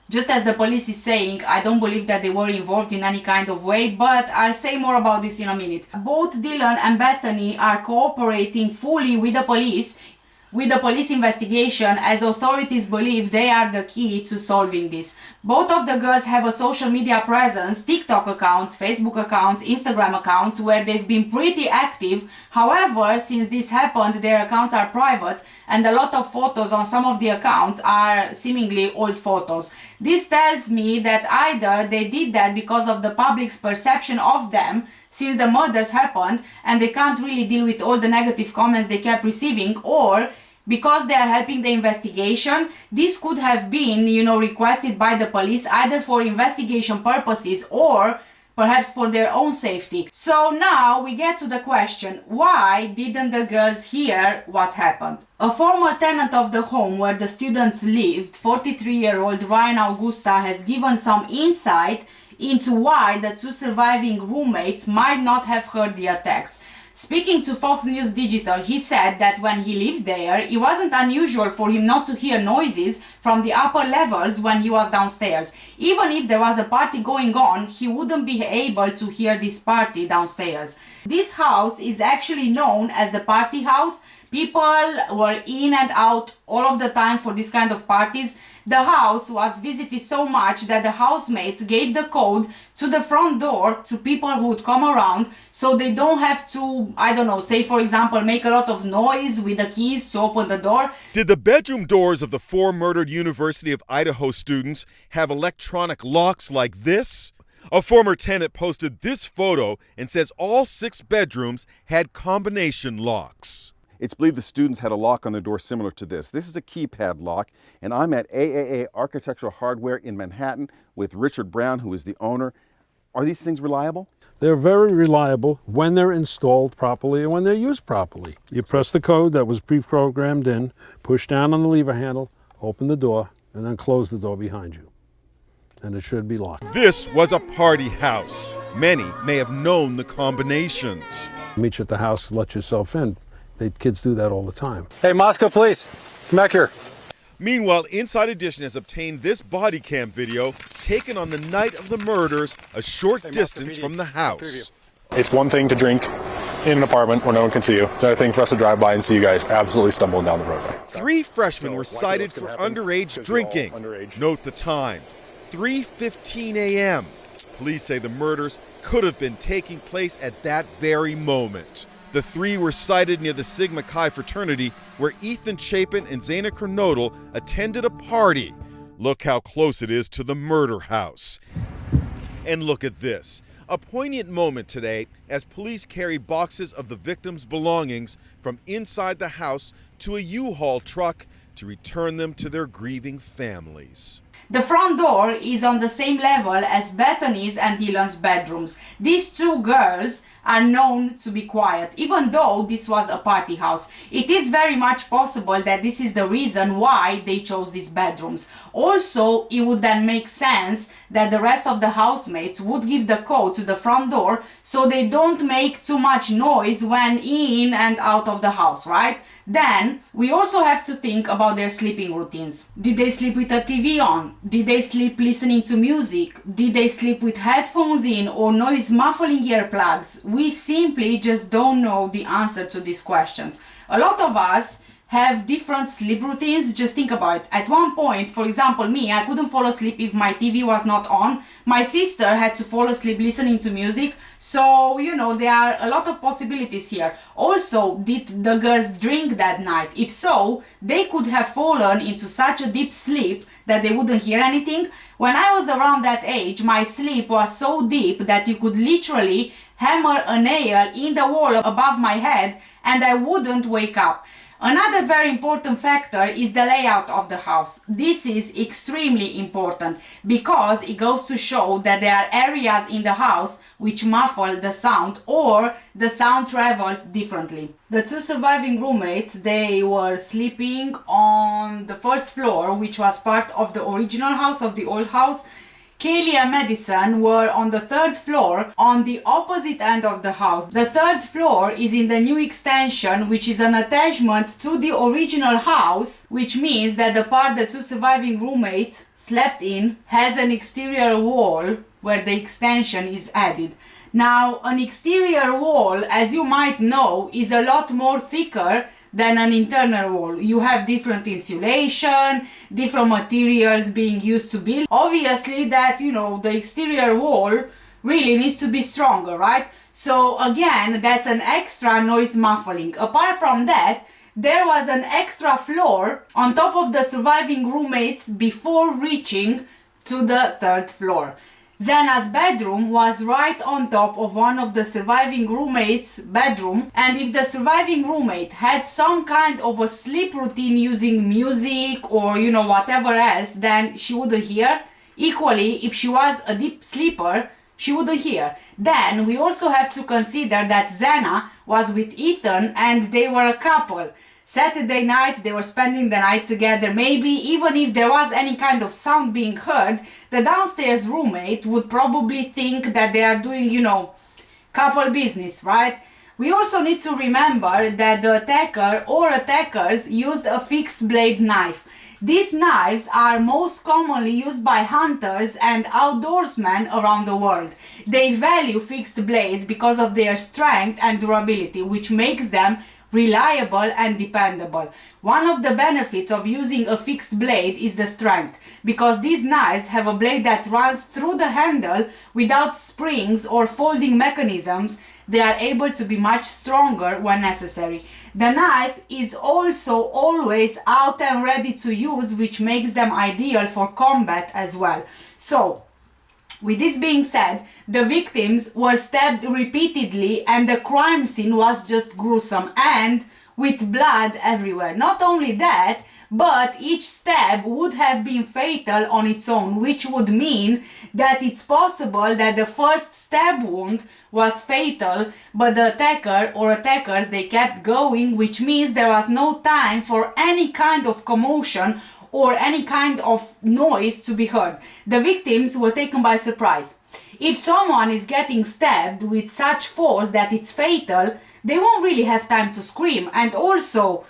just as the police is saying, I don't believe that they were involved in any kind of way, but I'll say more about this in a minute. Both Dylan and Bethany are cooperating fully with the police investigation, as authorities believe they are the key to solving this. Both of the girls have a social media presence, TikTok accounts, Facebook accounts, Instagram accounts, where they've been pretty active. However, since this happened, their accounts are private and a lot of photos on some of the accounts are seemingly old photos. This tells me that either they did that because of the public's perception of them since the murders happened and they can't really deal with all the negative comments they kept receiving, or because they are helping the investigation. This could have been, requested by the police either for investigation purposes or perhaps for their own safety. So now we get to the question, why didn't the girls hear what happened? A former tenant of the home where the students lived, 43-year-old Ryan Augusta, has given some insight into why the two surviving roommates might not have heard the attacks. Speaking to Fox News Digital, he said that when he lived there, it wasn't unusual for him not to hear noises from the upper levels when he was downstairs. Even if there was a party going on, he wouldn't be able to hear this party downstairs. This house is actually known as the party house. People were in and out all of the time for this kind of parties. The house was visited so much that the housemates gave the code to the front door to people who would come around, so they don't have to, I don't know, say for example, make a lot of noise with the keys to open the door. Did the bedroom doors of the 4 murdered University of Idaho students have electronic locks like this? A former tenant posted this photo and says all 6 bedrooms had combination locks. It's believed the students had a lock on their door similar to this. This is a keypad lock, and I'm at AAA Architectural Hardware in Manhattan with Richard Brown, who is the owner. Are these things reliable? They're very reliable when they're installed properly and when they're used properly. You press the code that was pre-programmed in, push down on the lever handle, open the door, and then close the door behind you. And it should be locked. This was a party house. Many may have known the combinations. Meet you at the house, let yourself in. The kids do that all the time. Hey, Moscow police, come back here. Meanwhile, Inside Edition has obtained this body cam video taken on the night of the murders, a short distance from the house. It's one thing to drink in an apartment where no one can see you. It's another thing for us to drive by and see you guys absolutely stumbling down the roadway. 3 freshmen were cited for underage drinking. Note the time, 3:15 a.m. Police say the murders could have been taking place at that very moment. The 3 were cited near the Sigma Chi fraternity where Ethan Chapin and Zaina Kernodle attended a party. Look how close it is to the murder house. And look at this. A poignant moment today as police carry boxes of the victims' belongings from inside the house to a U-Haul truck to return them to their grieving families. The front door is on the same level as Bethany's and Dylan's bedrooms. These 2 girls are known to be quiet, even though this was a party house. It is very much possible that this is the reason why they chose these bedrooms. Also, it would then make sense that the rest of the housemates would give the code to the front door so they don't make too much noise when in and out of the house, right? Then, we also have to think about their sleeping routines. Did they sleep with a TV on? Did they sleep listening to music? Did they sleep with headphones in or noise muffling earplugs? We simply just don't know the answer to these questions. A lot of us have different sleep routines. Just think about it. At one point, for example, me, I couldn't fall asleep if my TV was not on. My sister had to fall asleep listening to music. So, you know, there are a lot of possibilities here. Also, did the girls drink that night? If so, they could have fallen into such a deep sleep that they wouldn't hear anything. When I was around that age, my sleep was so deep that you could literally hammer a nail in the wall above my head and I wouldn't wake up. Another very important factor is the layout of the house. This is extremely important because it goes to show that there are areas in the house which muffle the sound or the sound travels differently. The 2 surviving roommates, they were sleeping on the 1st floor, which was part of the original house, of the old house. Kaylee and Madison were on the 3rd floor on the opposite end of the house. The 3rd floor is in the new extension, which is an attachment to the original house, which means that the part the 2 surviving roommates slept in has an exterior wall where the extension is added. Now, an exterior wall, as you might know, is a lot more thicker than an internal wall. You have different insulation, different materials being used to build. Obviously that, you know, the exterior wall really needs to be stronger, right? So again, that's an extra noise muffling. Apart from that, there was an extra floor on top of the surviving roommates before reaching to the 3rd floor. Xana's bedroom was right on top of one of the surviving roommates' bedroom, and if the surviving roommate had some kind of a sleep routine using music or, you know, whatever else, then she wouldn't hear. Equally, if she was a deep sleeper, she wouldn't hear. Then we also have to consider that Xana was with Ethan and they were a couple. Saturday night they were spending the night together. Maybe even if there was any kind of sound being heard, the downstairs roommate would probably think that they are doing, you know, couple business, right? We also need to remember that the attacker or attackers used a fixed blade knife. These knives are most commonly used by hunters and outdoorsmen around the world. They value fixed blades because of their strength and durability, which makes them reliable and dependable. One of the benefits of using a fixed blade is the strength, because these knives have a blade that runs through the handle without springs or folding mechanisms. They are able to be much stronger when necessary. The knife is also always out and ready to use, which makes them ideal for combat as well. So, with this being said, the victims were stabbed repeatedly and the crime scene was just gruesome and with blood everywhere. Not only that, but each stab would have been fatal on its own, which would mean that it's possible that the first stab wound was fatal, but the attacker or attackers, they kept going, which means there was no time for any kind of commotion or any kind of noise to be heard. The victims were taken by surprise. If someone is getting stabbed with such force that it's fatal, they won't really have time to scream. And also,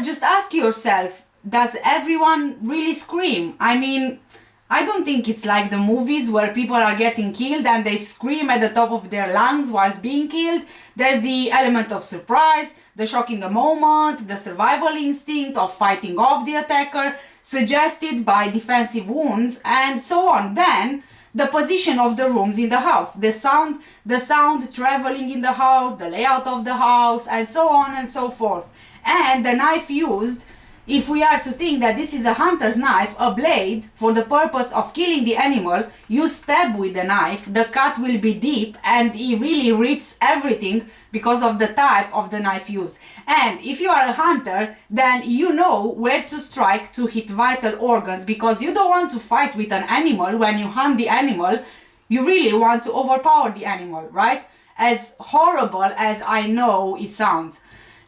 just ask yourself, does everyone really scream? I mean, I don't think it's like the movies where people are getting killed and they scream at the top of their lungs whilst being killed. There's the element of surprise, the shock in the moment, the survival instinct of fighting off the attacker, suggested by defensive wounds, and so on. Then, the position of the rooms in the house, the sound traveling in the house, the layout of the house, and so on and so forth. And the knife used, if we are to think that this is a hunter's knife, a blade, for the purpose of killing the animal, you stab with the knife, the cut will be deep and it really rips everything because of the type of the knife used. And if you are a hunter, then you know where to strike to hit vital organs, because you don't want to fight with an animal. When you hunt the animal, you really want to overpower the animal, right? As horrible as I know it sounds.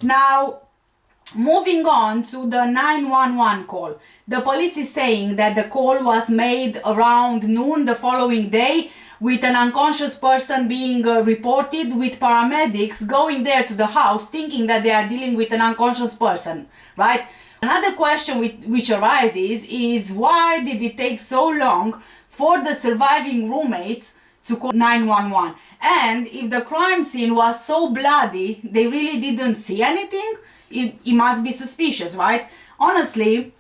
Now, moving on to the 911 call. The police is saying that the call was made around noon the following day, with an unconscious person being reported, with paramedics going there to the house thinking that they are dealing with an unconscious person, right? Another question which arises is, why did it take so long for the surviving roommates to call 911? And if the crime scene was so bloody, they really didn't see anything? It must be suspicious, right? Honestly,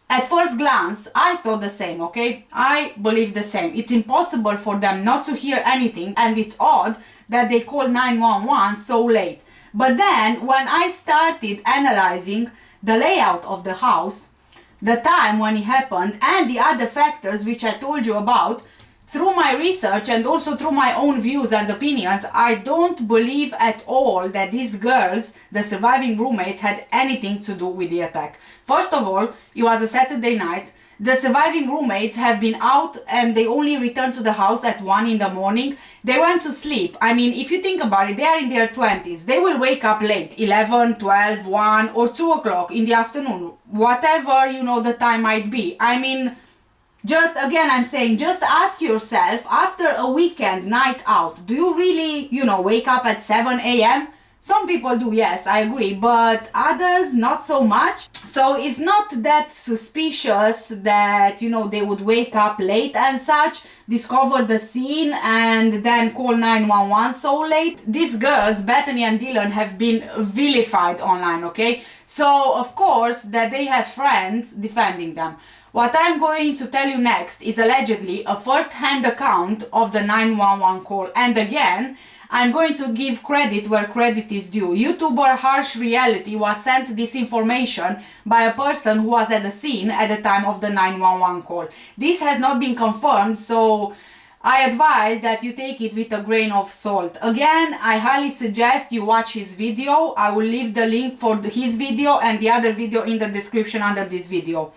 at first glance, I thought the same, okay? I believe the same. It's impossible for them not to hear anything, and it's odd that they called 911 so late. But then, when I started analyzing the layout of the house, the time when it happened, and the other factors which I told you about, through my research and also through my own views and opinions, I don't believe at all that these girls, the surviving roommates, had anything to do with the attack. First of all, it was a Saturday night. The surviving roommates have been out and they only returned to the house at 1 in the morning. They went to sleep. I mean, if you think about it, they are in their 20s. They will wake up late, 11, 12, 1 or 2 o'clock in the afternoon. Whatever, you know, the time might be. I mean, just again, I'm saying, just ask yourself, after a weekend night out, do you really, you know, wake up at 7 a.m.? Some people do, yes, I agree, but others not so much. So it's not that suspicious that, you know, they would wake up late and such, discover the scene and then call 911 so late. These girls, Bethany and Dylan, have been vilified online, okay? So, of course, that they have friends defending them. What I'm going to tell you next is allegedly a first-hand account of the 911 call. And again, I'm going to give credit where credit is due. YouTuber Harsh Reality was sent this information by a person who was at the scene at the time of the 911 call. This has not been confirmed, so I advise that you take it with a grain of salt. Again, I highly suggest you watch his video. I will leave the link for his video and the other video in the description under this video.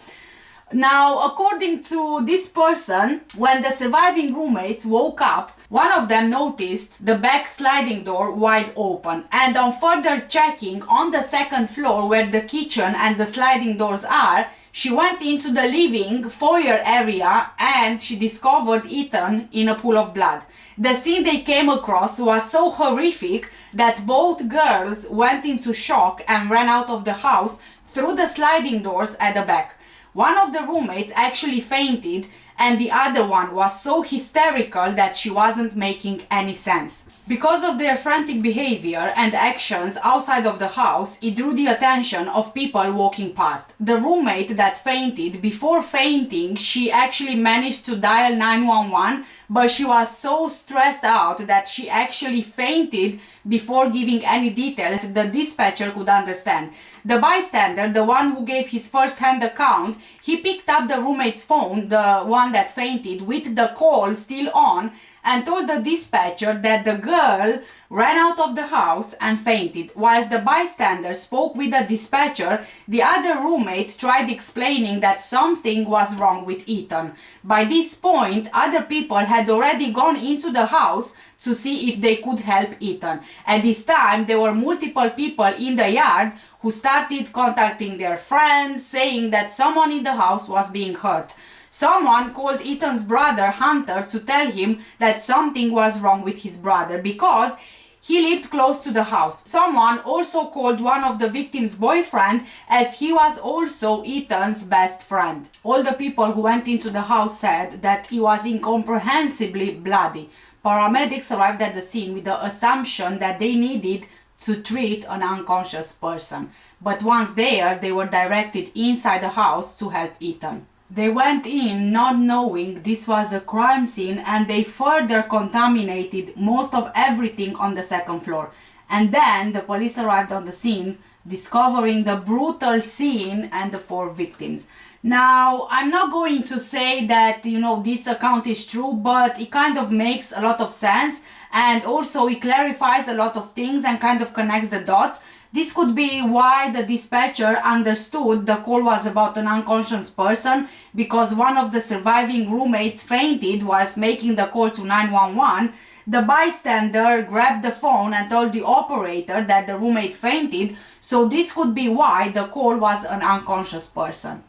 Now, according to this person, when the surviving roommates woke up, one of them noticed the back sliding door wide open, and on further checking on the second floor where the kitchen and the sliding doors are, she went into the living foyer area and she discovered Ethan in a pool of blood. The scene they came across was so horrific that both girls went into shock and ran out of the house through the sliding doors at the back. One of the roommates actually fainted and the other one was so hysterical that she wasn't making any sense. Because of their frantic behavior and actions outside of the house, it drew the attention of people walking past. The roommate that fainted, before fainting, she actually managed to dial 911, but she was so stressed out that she actually fainted before giving any details the dispatcher could understand. The bystander, the one who gave his first-hand account, he picked up the roommate's phone, the one that fainted, with the call still on, and told the dispatcher that the girl ran out of the house and fainted. Whilst the bystander spoke with the dispatcher, the other roommate tried explaining that something was wrong with Ethan. By this point, other people had already gone into the house to see if they could help Ethan. At this time, there were multiple people in the yard who started contacting their friends, saying that someone in the house was being hurt. Someone called Ethan's brother Hunter to tell him that something was wrong with his brother because he lived close to the house. Someone also called one of the victim's boyfriend, as he was also Ethan's best friend. All the people who went into the house said that he was incomprehensibly bloody. Paramedics arrived at the scene with the assumption that they needed to treat an unconscious person. But once there, they were directed inside the house to help Ethan. They went in not knowing this was a crime scene, and they further contaminated most of everything on the second floor. And then the police arrived on the scene, discovering the brutal scene and the 4 victims. Now, I'm not going to say that, this account is true, but it kind of makes a lot of sense, and also it clarifies a lot of things and kind of connects the dots. This could be why the dispatcher understood the call was about an unconscious person, because one of the surviving roommates fainted whilst making the call to 911. The bystander grabbed the phone and told the operator that the roommate fainted, so this could be why the call was an unconscious person.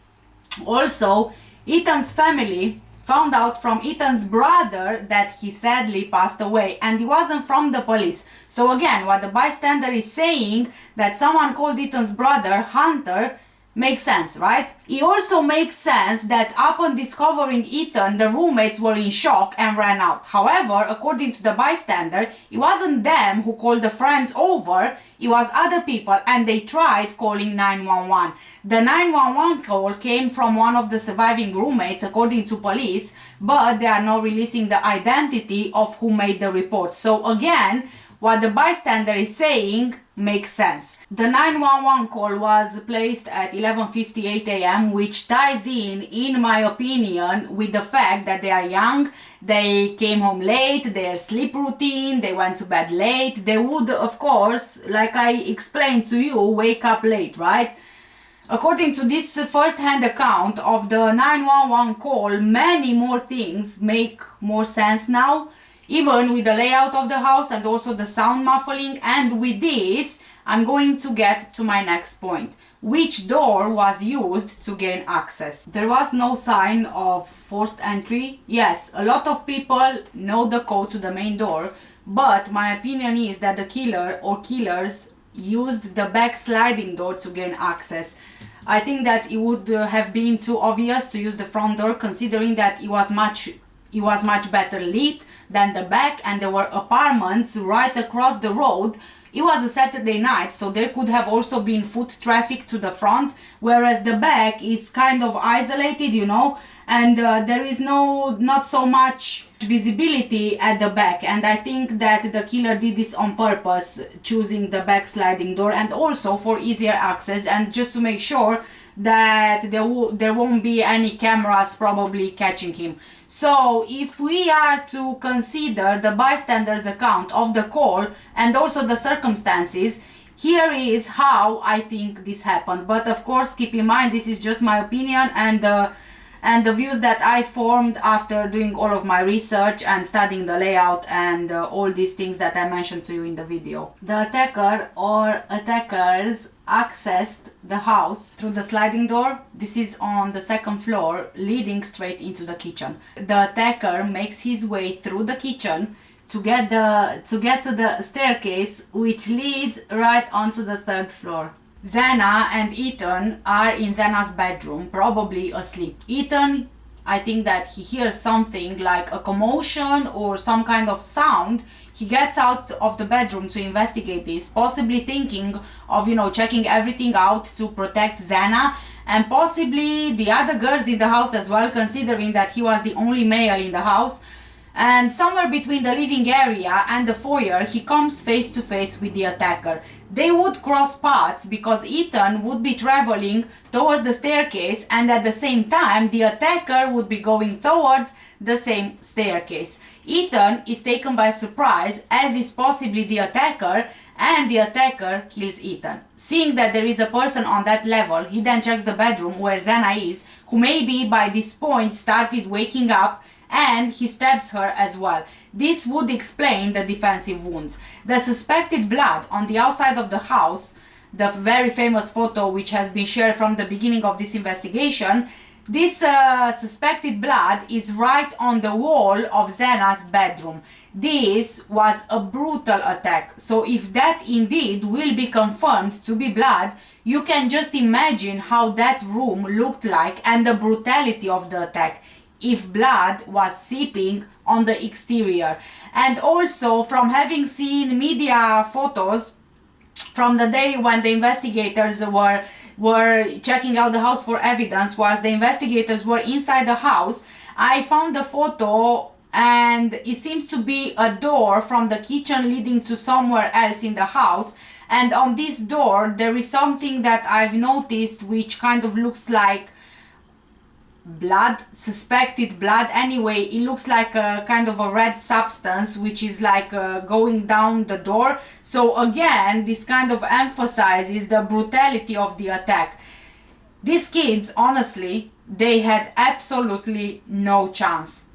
Also, Ethan's family found out from Ethan's brother that he sadly passed away, and he wasn't from the police. So again, what the bystander is saying, that someone called Ethan's brother Hunter, makes sense, right? It also makes sense that upon discovering Ethan, the roommates were in shock and ran out. However, according to the bystander, it wasn't them who called the friends over, it was other people, and they tried calling 911. The 911 call came from one of the surviving roommates, according to police, but they are not releasing the identity of who made the report. So again, what the bystander is saying makes sense. The 911 call was placed at 11:58 a.m., which ties in my opinion, with the fact that they are young, they came home late, their sleep routine, they went to bed late. They would, of course, like I explained to you, wake up late, right? According to this first-hand account of the 911 call, many more things make more sense now, even with the layout of the house and also the sound muffling. And with this, I'm going to get to my next point. Which door was used to gain access? There was no sign of forced entry. Yes, a lot of people know the code to the main door, but my opinion is that the killer or killers used the back sliding door to gain access. I think that it would have been too obvious to use the front door, considering that it was much better lit than the back, and there were apartments right across the road. It was a Saturday night, so there could have also been foot traffic to the front, whereas the back is kind of isolated, and there is not so much visibility at the back. And I think that the killer did this on purpose, choosing the back sliding door, and also for easier access, and just to make sure that there won't be any cameras probably catching him. So if we are to consider the bystander's account of the call and also the circumstances, here is how I think this happened. But of course, keep in mind, this is just my opinion, and and the views that I formed after doing all of my research and studying the layout and all these things that I mentioned to you in the video. The attacker or attackers accessed the house through the sliding door. This is on the second floor, leading straight into the kitchen. The attacker makes his way through the kitchen to get to the staircase, which leads right onto the third floor. Xana and Ethan are in Xana's bedroom, probably asleep. Ethan, I think that he hears something like a commotion or some kind of sound. He gets out of the bedroom to investigate this, possibly thinking of, you know, checking everything out to protect Xana, and possibly the other girls in the house as well, considering that he was the only male in the house. And somewhere between the living area and the foyer, he comes face to face with the attacker. They would cross paths because Ethan would be traveling towards the staircase, and at the same time the attacker would be going towards the same staircase. Ethan is taken by surprise, as is possibly the attacker, and the attacker kills Ethan. Seeing that there is a person on that level, he then checks the bedroom where Xana is, who maybe by this point started waking up, and he stabs her as well. This would explain the defensive wounds. The suspected blood on the outside of the house, the very famous photo which has been shared from the beginning of this investigation, this suspected blood is right on the wall of Xana's bedroom. This was a brutal attack, so if that indeed will be confirmed to be blood, you can just imagine how that room looked like and the brutality of the attack if blood was seeping on the exterior. And also, from having seen media photos from the day when the investigators were checking out the house for evidence, whilst the investigators were inside the house, I found the photo and it seems to be a door from the kitchen leading to somewhere else in the house. And on this door there is something that I've noticed which kind of looks like blood, suspected blood. Anyway, it looks like a kind of a red substance which is like going down the door. So again, this kind of emphasizes the brutality of the attack. These kids, honestly, they had absolutely no chance.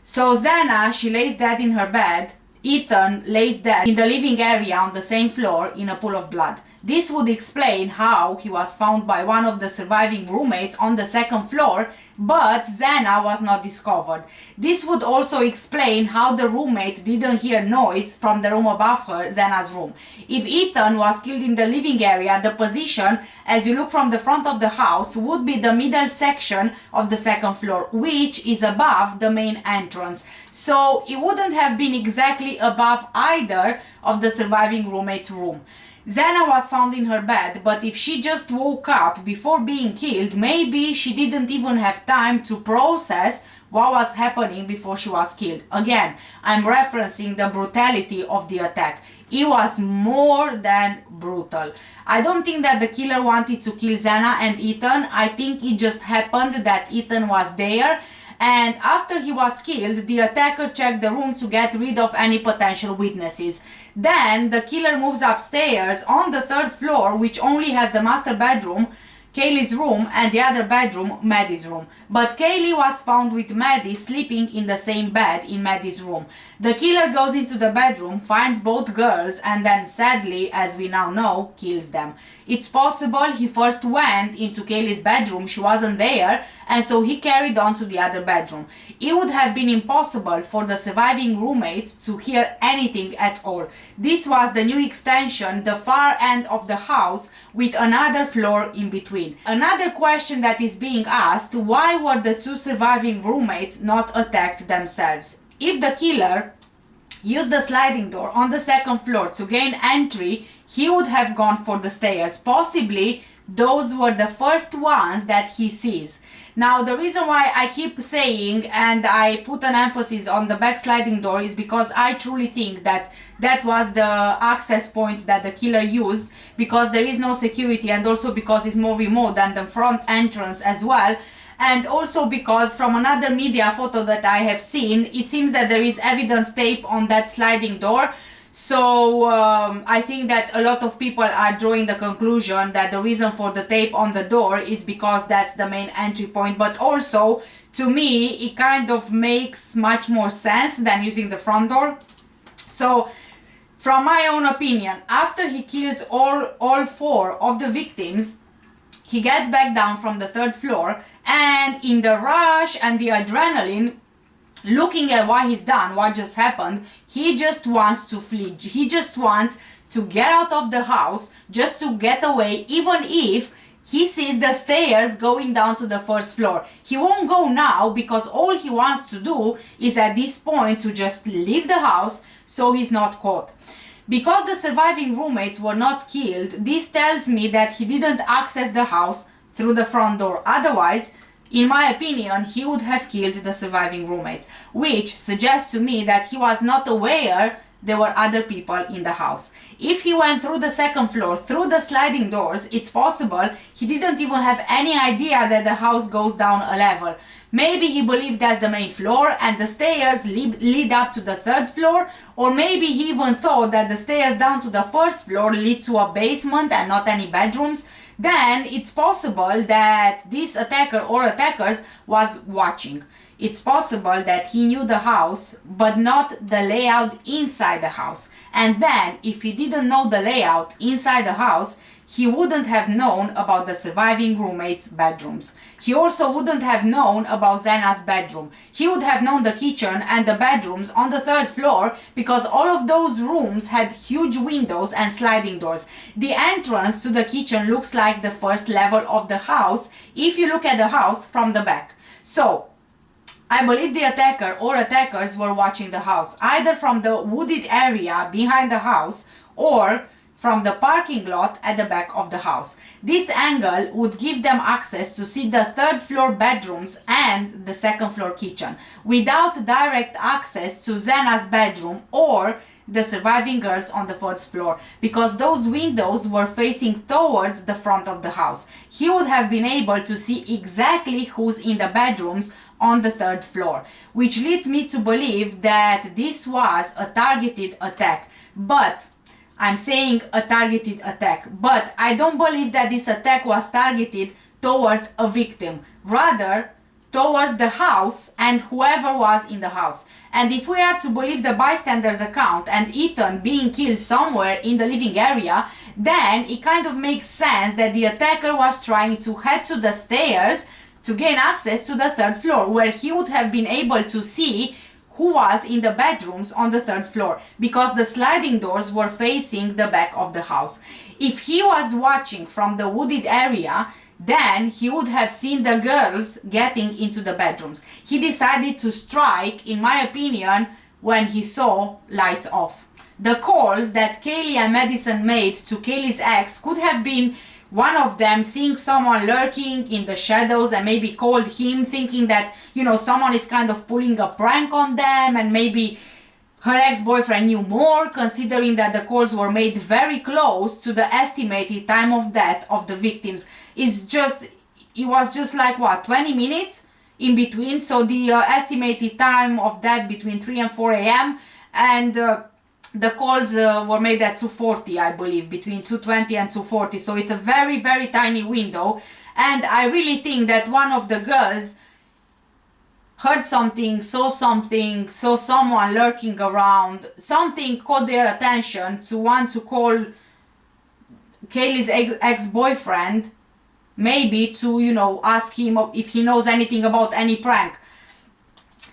So Xana, she lays dead in her bed. Ethan lays dead in the living area on the same floor in a pool of blood. This would explain how he was found by one of the surviving roommates on the second floor, but Xana was not discovered. This would also explain how the roommate didn't hear noise from the room above her, Xana's room. If Ethan was killed in the living area, the position, as you look from the front of the house, would be the middle section of the second floor, which is above the main entrance. So it wouldn't have been exactly above either of the surviving roommate's room. Xana was found in her bed, but if she just woke up before being killed, maybe she didn't even have time to process what was happening before she was killed. Again, I'm referencing the brutality of the attack. It was more than brutal. I don't think that the killer wanted to kill Xana and Ethan. I think it just happened that Ethan was there, and after he was killed, the attacker checked the room to get rid of any potential witnesses. Then the killer moves upstairs on the third floor, which only has the master bedroom, Kaylee's room, and the other bedroom, Maddie's room. But Kaylee was found with Maddie sleeping in the same bed in Maddie's room. The killer goes into the bedroom, finds both girls, and then sadly, as we now know, kills them. It's possible he first went into Kaylee's bedroom, she wasn't there, and so he carried on to the other bedroom. It would have been impossible for the surviving roommates to hear anything at all. This was the new extension, the far end of the house, with another floor in between. Another question that is being asked: why were the two surviving roommates not attacked themselves? If the killer used the sliding door on the second floor to gain entry, he would have gone for the stairs. Possibly those were the first ones that he sees. Now, the reason why I keep saying and I put an emphasis on the back sliding door is because I truly think that that was the access point that the killer used, because there is no security, and also because it's more remote than the front entrance as well. And also because from another media photo that I have seen, it seems that there is evidence tape on that sliding door. So I think that a lot of people are drawing the conclusion that the reason for the tape on the door is because that's the main entry point. But also, to me, it kind of makes much more sense than using the front door. So, from my own opinion, after he kills all 4 of the victims, he gets back down from the 3rd floor, and in the rush and the adrenaline, looking at what he's done, what just happened, he just wants to flee. He just wants to get out of the house, just to get away, even if he sees the stairs going down to the 1st floor. He won't go now because all he wants to do is at this point to just leave the house so he's not caught. Because the surviving roommates were not killed, this tells me that he didn't access the house through the front door. Otherwise, in my opinion, he would have killed the surviving roommates, which suggests to me that he was not aware there were other people in the house. If he went through the 2nd floor, through the sliding doors, it's possible he didn't even have any idea that the house goes down a level. Maybe he believed that's the main floor and the stairs lead up to the 3rd floor, or maybe he even thought that the stairs down to the 1st floor lead to a basement and not any bedrooms. Then it's possible that this attacker or attackers was watching. It's possible that he knew the house but not the layout inside the house. And then if he didn't know the layout inside the house, he wouldn't have known about the surviving roommates' bedrooms. He also wouldn't have known about Zena's bedroom. He would have known the kitchen and the bedrooms on the 3rd floor because all of those rooms had huge windows and sliding doors. The entrance to the kitchen looks like the 1st level of the house if you look at the house from the back. So, I believe the attacker or attackers were watching the house, either from the wooded area behind the house or from the parking lot at the back of the house. This angle would give them access to see the 3rd floor bedrooms and the 2nd floor kitchen, without direct access to Zena's bedroom or the surviving girls on the 1st floor, because those windows were facing towards the front of the house. He would have been able to see exactly who's in the bedrooms on the 3rd floor, which leads me to believe that this was a targeted attack. But I'm saying a targeted attack, but I don't believe that this attack was targeted towards a victim, rather towards the house and whoever was in the house. And if we are to believe the bystander's account and Ethan being killed somewhere in the living area, then it kind of makes sense that the attacker was trying to head to the stairs to gain access to the 3rd floor, where he would have been able to see who was in the bedrooms on the 3rd floor, because the sliding doors were facing the back of the house. If he was watching from the wooded area, then he would have seen the girls getting into the bedrooms. He decided to strike, in my opinion, when he saw lights off. The calls that Kaylee and Madison made to Kaylee's ex could have been one of them seeing someone lurking in the shadows and maybe called him thinking that, you know, someone is kind of pulling a prank on them, and maybe her ex-boyfriend knew more, considering that the calls were made very close to the estimated time of death of the victims. It was just like, what, 20 minutes in between? So the estimated time of death between 3 and 4 a.m. and the calls were made at 2:40, I believe, between 2:20 and 2:40. So it's a very, very tiny window. And I really think that one of the girls heard something, saw someone lurking around, something caught their attention to want to call Kaylee's ex-boyfriend, maybe to, you know, ask him if he knows anything about any prank.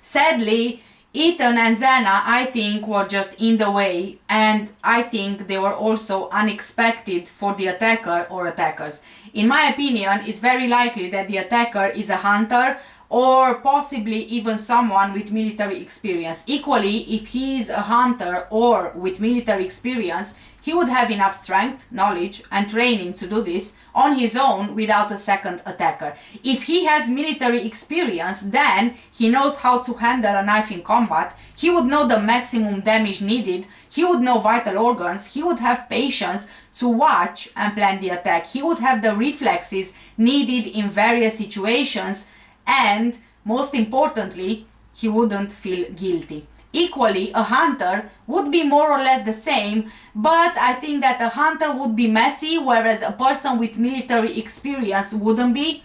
Sadly, Ethan and Zena, I think, were just in the way, and I think they were also unexpected for the attacker or attackers. In my opinion, it's very likely that the attacker is a hunter or possibly even someone with military experience. Equally, if he is a hunter or with military experience, he would have enough strength, knowledge, and training to do this on his own without a second attacker. If he has military experience, then he knows how to handle a knife in combat, he would know the maximum damage needed, he would know vital organs, he would have patience to watch and plan the attack, he would have the reflexes needed in various situations, and most importantly, he wouldn't feel guilty. Equally, a hunter would be more or less the same, but I think that a hunter would be messy, whereas a person with military experience wouldn't be.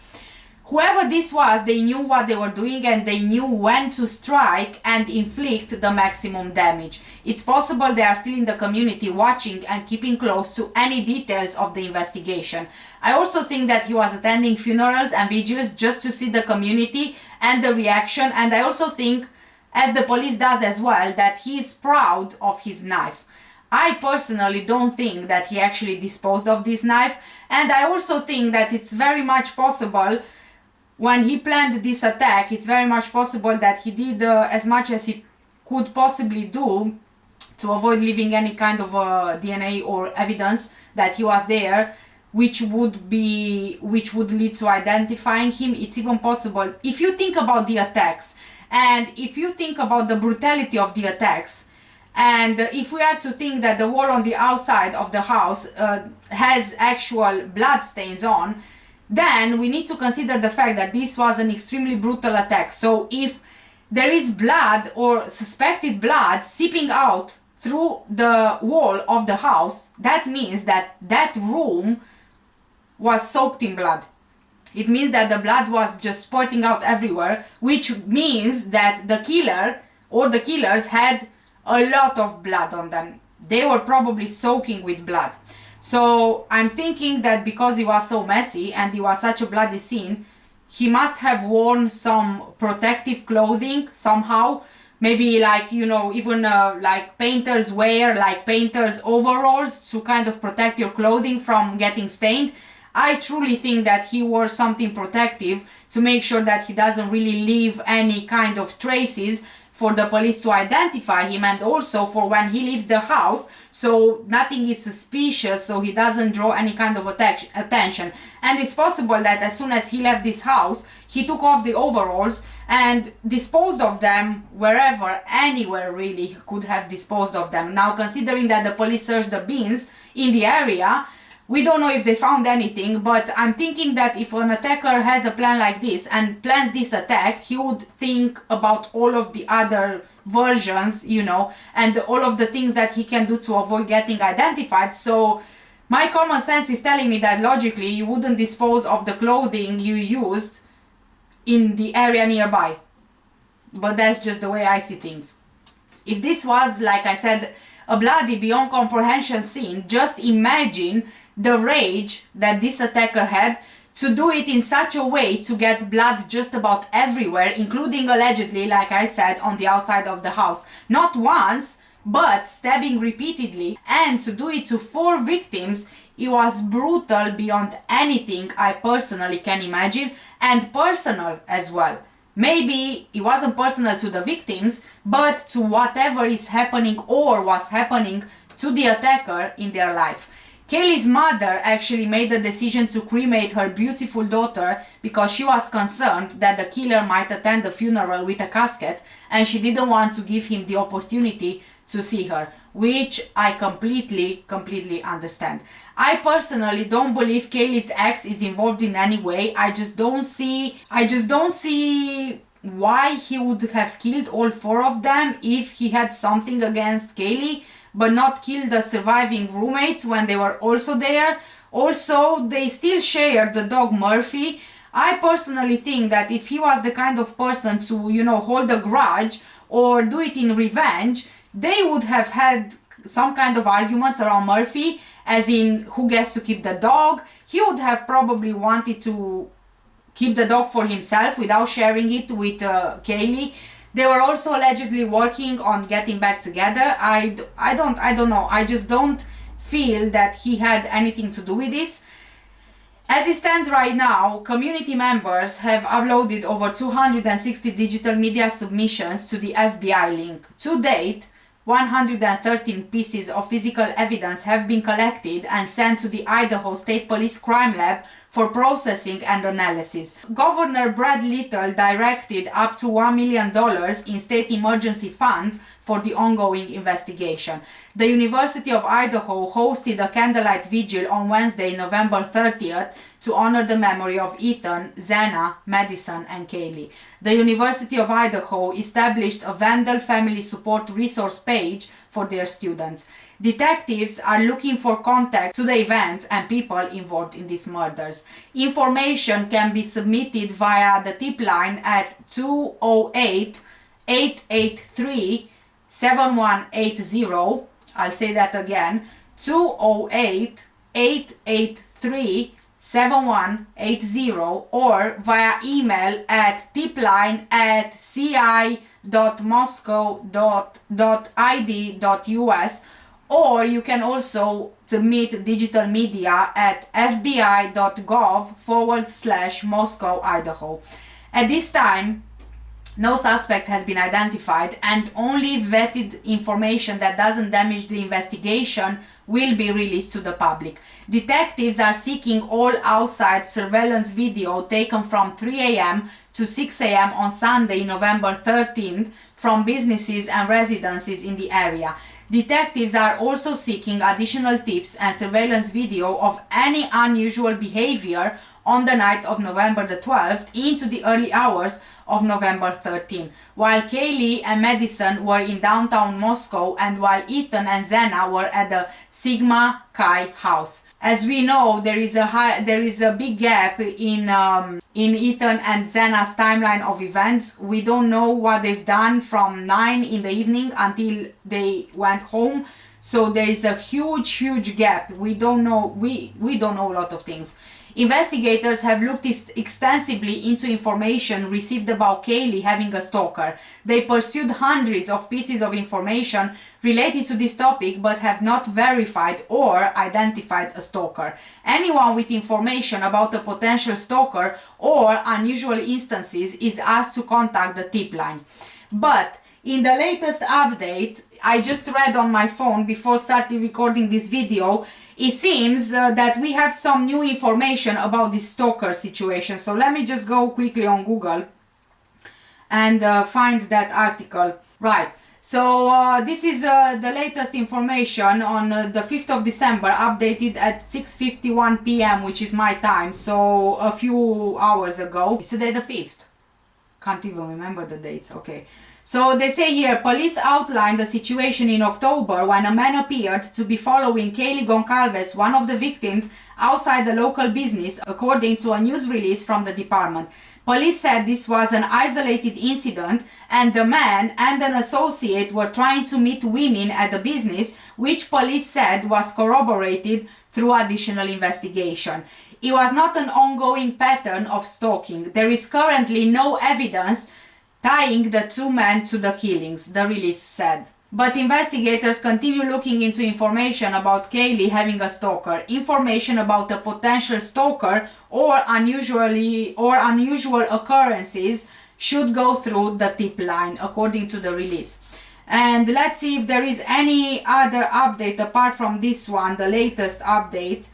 Whoever this was, they knew what they were doing and they knew when to strike and inflict the maximum damage. It's possible they are still in the community watching and keeping close to any details of the investigation. I also think that he was attending funerals and vigils just to see the community and the reaction, and I also think, as the police does as well, that he is proud of his knife. I personally don't think that he actually disposed of this knife, and I also think that it's very much possible when he planned this attack, it's very much possible that he did as much as he could possibly do to avoid leaving any kind of DNA or evidence that he was there, which would lead to identifying him. It's even possible, if you think about the attacks and if you think about the brutality of the attacks, and if we are to think that the wall on the outside of the house has actual blood stains on, then we need to consider the fact that this was an extremely brutal attack. So if there is blood or suspected blood seeping out through the wall of the house, that means that that room was soaked in blood. It means that the blood was just spurting out everywhere, which means that the killer or the killers had a lot of blood on them. They were probably soaking with blood. So I'm thinking that because he was so messy and he was such a bloody scene, he must have worn some protective clothing somehow. Maybe like, you know, even like painters wear like painters overalls to kind of protect your clothing from getting stained. I truly think that he wore something protective to make sure that he doesn't really leave any kind of traces for the police to identify him, and also for when he leaves the house, so nothing is suspicious, so he doesn't draw any kind of attention. And it's possible that as soon as he left this house, he took off the overalls and disposed of them wherever, anywhere really, he could have disposed of them. Now, considering that the police searched the bins in the area, we don't know if they found anything, but I'm thinking that if an attacker has a plan like this and plans this attack, he would think about all of the other versions, you know, and all of the things that he can do to avoid getting identified. So my common sense is telling me that logically you wouldn't dispose of the clothing you used in the area nearby. But that's just the way I see things. If this was, like I said, a bloody beyond comprehension scene, just imagine the rage that this attacker had to do it in such a way to get blood just about everywhere, including allegedly, like I said, on the outside of the house. Not once, but stabbing repeatedly, and to do it to 4 victims. It was brutal beyond anything I personally can imagine, and personal as well. Maybe it wasn't personal to the victims, but to whatever is happening or was happening to the attacker in their life. Kaylee's mother actually made the decision to cremate her beautiful daughter because she was concerned that the killer might attend the funeral with a casket, and she didn't want to give him the opportunity to see her, which I completely understand. I personally don't believe Kaylee's ex is involved in any way. I just don't see why he would have killed all 4 of them if he had something against Kaylee, but not kill the surviving roommates when they were also there. Also, they still shared the dog Murphy. I personally think that if he was the kind of person to, you know, hold a grudge or do it in revenge, they would have had some kind of arguments around Murphy, as in who gets to keep the dog. He would have probably wanted to keep the dog for himself without sharing it with Kaylee. They were also allegedly working on getting back together. I don't know. I just don't feel that he had anything to do with this. As it stands right now, community members have uploaded over 260 digital media submissions to the FBI link. To date, 113 pieces of physical evidence have been collected and sent to the Idaho State Police Crime Lab for processing and analysis. Governor Brad Little directed up to $1 million in state emergency funds for the ongoing investigation. The University of Idaho hosted a candlelight vigil on Wednesday, November 30th, to honor the memory of Ethan, Xana, Madison, and Kaylee. The University of Idaho established a Vandal Family Support resource page for their students. Detectives are looking for contact to the events and people involved in these murders. Information can be submitted via the tip line at 208-883-7180. I'll say that again, 208-883-7180, or via email at tipline@ci.moscow.id.us, or you can also submit digital media at fbi.gov/Moscow, Idaho. At this time, no suspect has been identified, and only vetted information that doesn't damage the investigation will be released to the public. Detectives are seeking all outside surveillance video taken from 3 a.m. to 6 a.m. on Sunday, November 13th, from businesses and residences in the area. Detectives are also seeking additional tips and surveillance video of any unusual behavior on the night of November the 12th into the early hours of November 13th, while Kaylee and Madison were in downtown Moscow, and while Ethan and Xana were at the Sigma Chi house. As we know, there is a big gap in Ethan and Xana's timeline of events. We don't know what they've done from 9 in the evening until they went home. So there is a huge gap. We don't know a lot of things. Investigators have looked extensively into information received about Kaylee having a stalker. They pursued hundreds of pieces of information related to this topic, but have not verified or identified a stalker. Anyone with information about a potential stalker or unusual instances is asked to contact the tip line. But in the latest update, I just read on my phone before starting recording this video, it seems that we have some new information about this stalker situation. So let me just go quickly on Google and find that article. Right. So this is the latest information on the 5th of December, updated at 6:51 p.m., which is my time, so a few hours ago. It's today the 5th. Can't even remember the dates. Okay. So they say here, police outlined the situation in October when a man appeared to be following Kaylee Goncalves, one of the victims, outside the local business, according to a news release from the department. Police said this was an isolated incident, and the man and an associate were trying to meet women at the business, which police said was corroborated through additional investigation. It was not an ongoing pattern of stalking. There is currently no evidence tying the two men to the killings, the release said. But investigators continue looking into information about Kaylee having a stalker. Information about a potential stalker or unusual occurrences should go through the tip line, according to the release. And let's see if there is any other update apart from this one, the latest update.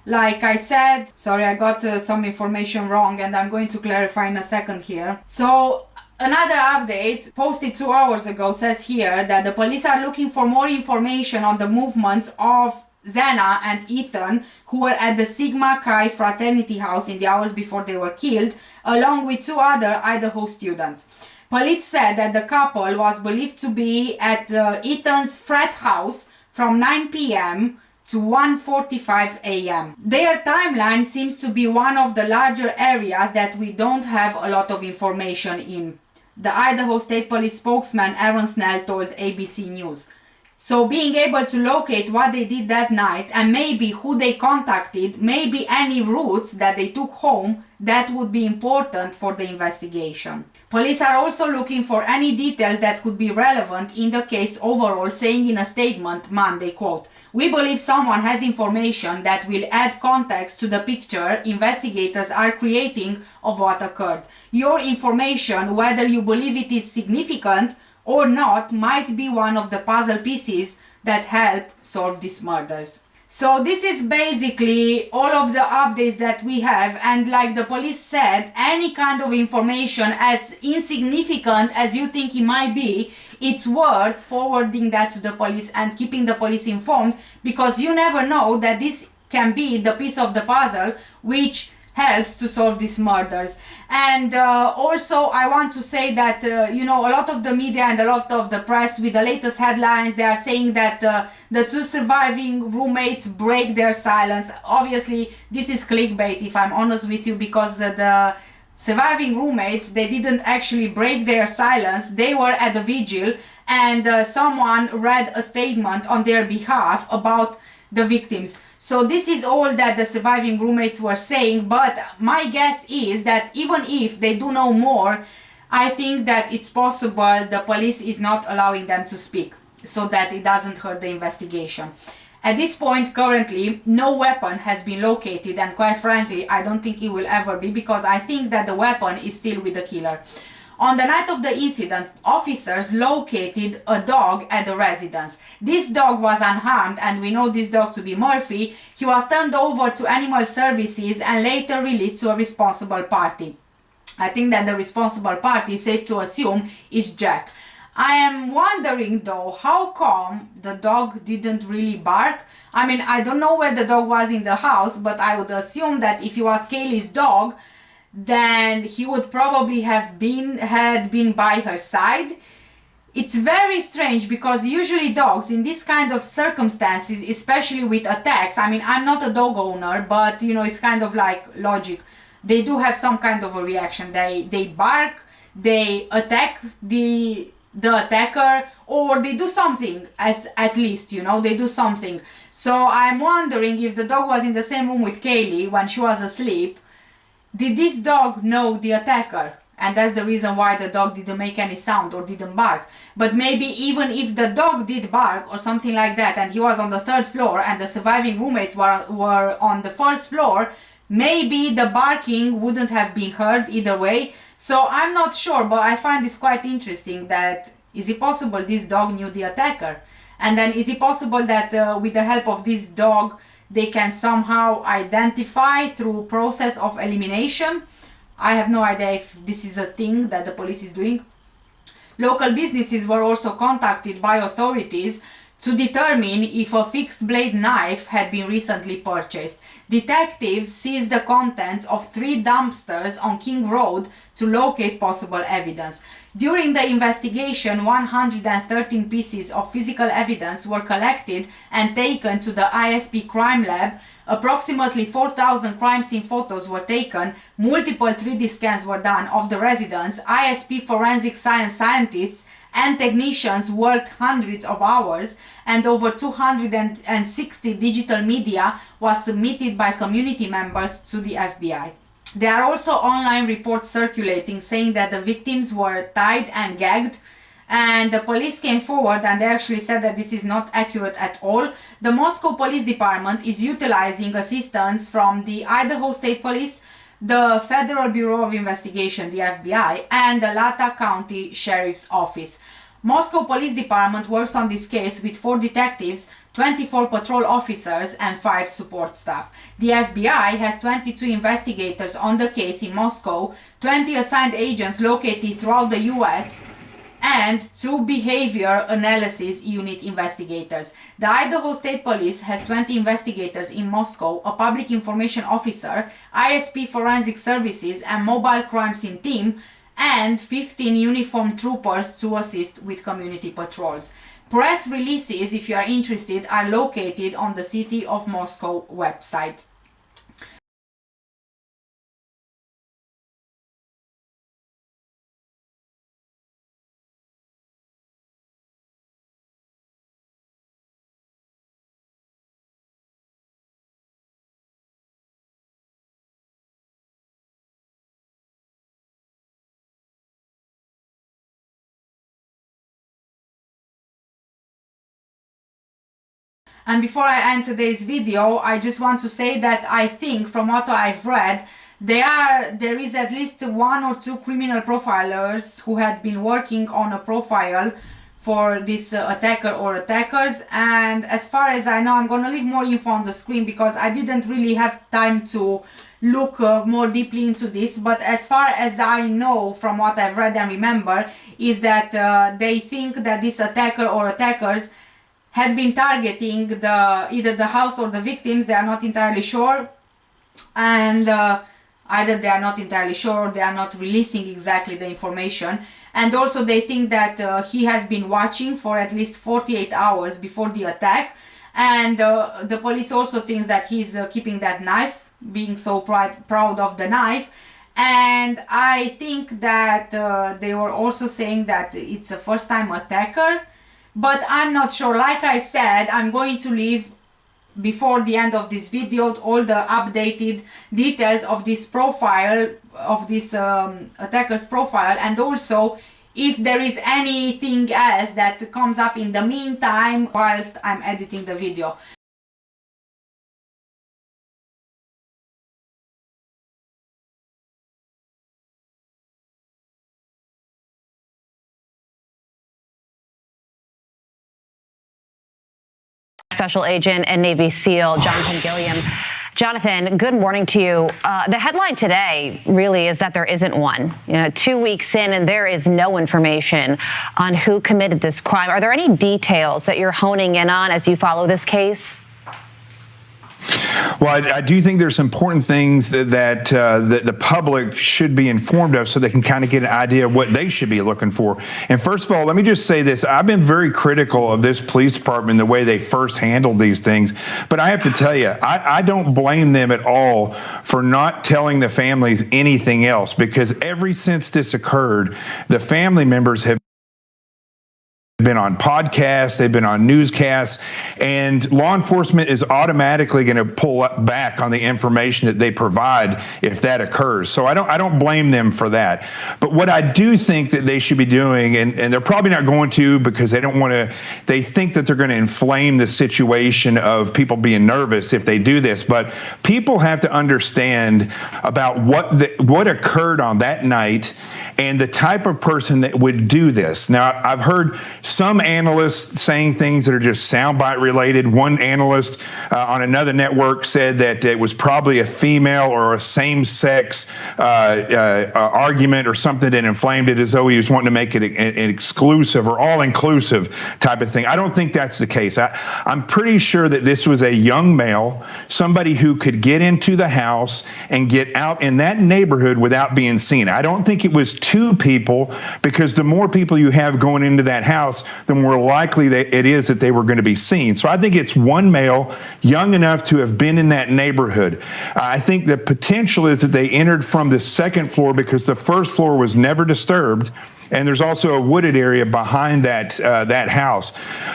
Like I said, sorry, I got some information wrong, and I'm going to clarify in a second here. So another update posted 2 hours ago says here that the police are looking for more information on the movements of Xana and Ethan, who were at the Sigma Chi fraternity house in the hours before they were killed, along with 2 other Idaho students. Police said that the couple was believed to be at Ethan's frat house from 9 p.m. to 1:45 a.m. Their timeline seems to be one of the larger areas that we don't have a lot of information in. The Idaho State Police spokesman Aaron Snell told ABC News. So being able to locate what they did that night and maybe who they contacted, maybe any routes that they took home, that would be important for the investigation. Police are also looking for any details that could be relevant in the case overall, saying in a statement Monday, quote, "We believe someone has information that will add context to the picture investigators are creating of what occurred. Your information, whether you believe it is significant or not, might be one of the puzzle pieces that help solve these murders." So this is basically all of the updates that we have, and like the police said, any kind of information, as insignificant as you think it might be, it's worth forwarding that to the police and keeping the police informed, because you never know that this can be the piece of the puzzle which helps to solve these murders. And also I want to say that you know, a lot of the media and a lot of the press with the latest headlines, they are saying that the two surviving roommates break their silence. Obviously this is clickbait, if I'm honest with you, because the surviving roommates, they didn't actually break their silence. They were at the vigil, and someone read a statement on their behalf about the victims. So this is all that the surviving roommates were saying, but my guess is that even if they do know more, I think that it's possible the police is not allowing them to speak, so that it doesn't hurt the investigation. At this point, currently, no weapon has been located, and quite frankly, I don't think it will ever be, because I think that the weapon is still with the killer. On the night of the incident, officers located a dog at the residence. This dog was unharmed, and we know this dog to be Murphy. He was turned over to animal services and later released to a responsible party. I think that the responsible party, safe to assume, is Jack. I am wondering though, how come the dog didn't really bark? I mean, I don't know where the dog was in the house, but I would assume that if he was Kaylee's dog, then he would probably had been by her side. It's very strange, because usually dogs in this kind of circumstances, especially with attacks, I mean, I'm not a dog owner, but you know, it's kind of like logic. They do have some kind of a reaction. They bark, they attack the attacker, or they do something, at least, you know, they do something. So I'm wondering if the dog was in the same room with Kaylee when she was asleep. Did this dog know the attacker? And that's the reason why the dog didn't make any sound or didn't bark. But maybe even if the dog did bark or something like that, and he was on the 3rd floor and the surviving roommates were on the 1st floor, maybe the barking wouldn't have been heard either way. So I'm not sure, but I find this quite interesting. That is it possible this dog knew the attacker? And then is it possible that with the help of this dog they can somehow identify through process of elimination? I have no idea if this is a thing that the police is doing. Local businesses were also contacted by authorities to determine if a fixed blade knife had been recently purchased. Detectives seized the contents of 3 dumpsters on King Road to locate possible evidence. During the investigation, 113 pieces of physical evidence were collected and taken to the ISP crime lab. Approximately 4,000 crime scene photos were taken, multiple 3D scans were done of the residence. ISP forensic science scientists and technicians worked hundreds of hours, and over 260 digital media was submitted by community members to the FBI. There are also online reports circulating saying that the victims were tied and gagged, and the police came forward and they actually said that this is not accurate at all. The Moscow Police Department is utilizing assistance from the Idaho State Police, the Federal Bureau of Investigation, the FBI, and the Latah County Sheriff's Office. Moscow Police Department works on this case with 4 detectives, 24 patrol officers, and 5 support staff. The FBI has 22 investigators on the case in Moscow, 20 assigned agents located throughout the US, and 2 behavior analysis unit investigators. The Idaho State Police has 20 investigators in Moscow, a public information officer, ISP forensic services and mobile crime scene team, and 15 uniformed troopers to assist with community patrols. Press releases, if you are interested, are located on the City of Moscow website. And before I end today's video, I just want to say that I think, from what I've read, there is at least 1 or 2 criminal profilers who had been working on a profile for this attacker or attackers. And as far as I know, I'm gonna leave more info on the screen because I didn't really have time to look more deeply into this, but as far as I know from what I've read and remember is that they think that this attacker or attackers had been targeting either the house or the victims. They are not entirely sure, and Either they are not entirely sure, they are not releasing exactly the information. And also they think that he has been watching for at least 48 hours before the attack. And the police also thinks that he's keeping that knife, being so proud of the knife. And I think that they were also saying that it's a first-time attacker. But I'm not sure. Like I said, I'm going to leave before the end of this video all the updated details of this profile, of this attacker's profile, and also if there is anything else that comes up in the meantime whilst I'm editing the video. Special Agent and Navy SEAL Jonathan Gilliam. Jonathan, good morning to you. The headline today really is that there isn't one. 2 weeks in and there is no information on who committed this crime. Are there any details that you're honing in on as you follow this case? Well, I do think there's important things that the public should be informed of so they can kind of get an idea of what they should be looking for. And first of all, let me just say this. I've been very critical of this police department, the way they first handled these things. But I have to tell you, I don't blame them at all for not telling the families anything else, because ever since this occurred, the family members have been on podcasts, they've been on newscasts, and law enforcement is automatically going to pull back on the information that they provide if that occurs. So I don't blame them for that. But what I do think that they should be doing, and they're probably not going to because they don't want to, they think that they're going to inflame the situation of people being nervous if they do this. But people have to understand about what occurred on that night and the type of person that would do this. Now, I've heard some analysts saying things that are just soundbite related. One analyst on another network said that it was probably a female or a same-sex argument or something that inflamed it, as though he was wanting to make it an exclusive or all-inclusive type of thing. I don't think that's the case. I'm pretty sure that this was a young male, somebody who could get into the house and get out in that neighborhood without being seen. I don't think it was two people, because the more people you have going into that house, the more likely that it is that they were going to be seen. So I think it's one male, young enough to have been in that neighborhood. I think the potential is that they entered from the second floor because the first floor was never disturbed. And there's also a wooded area behind that house.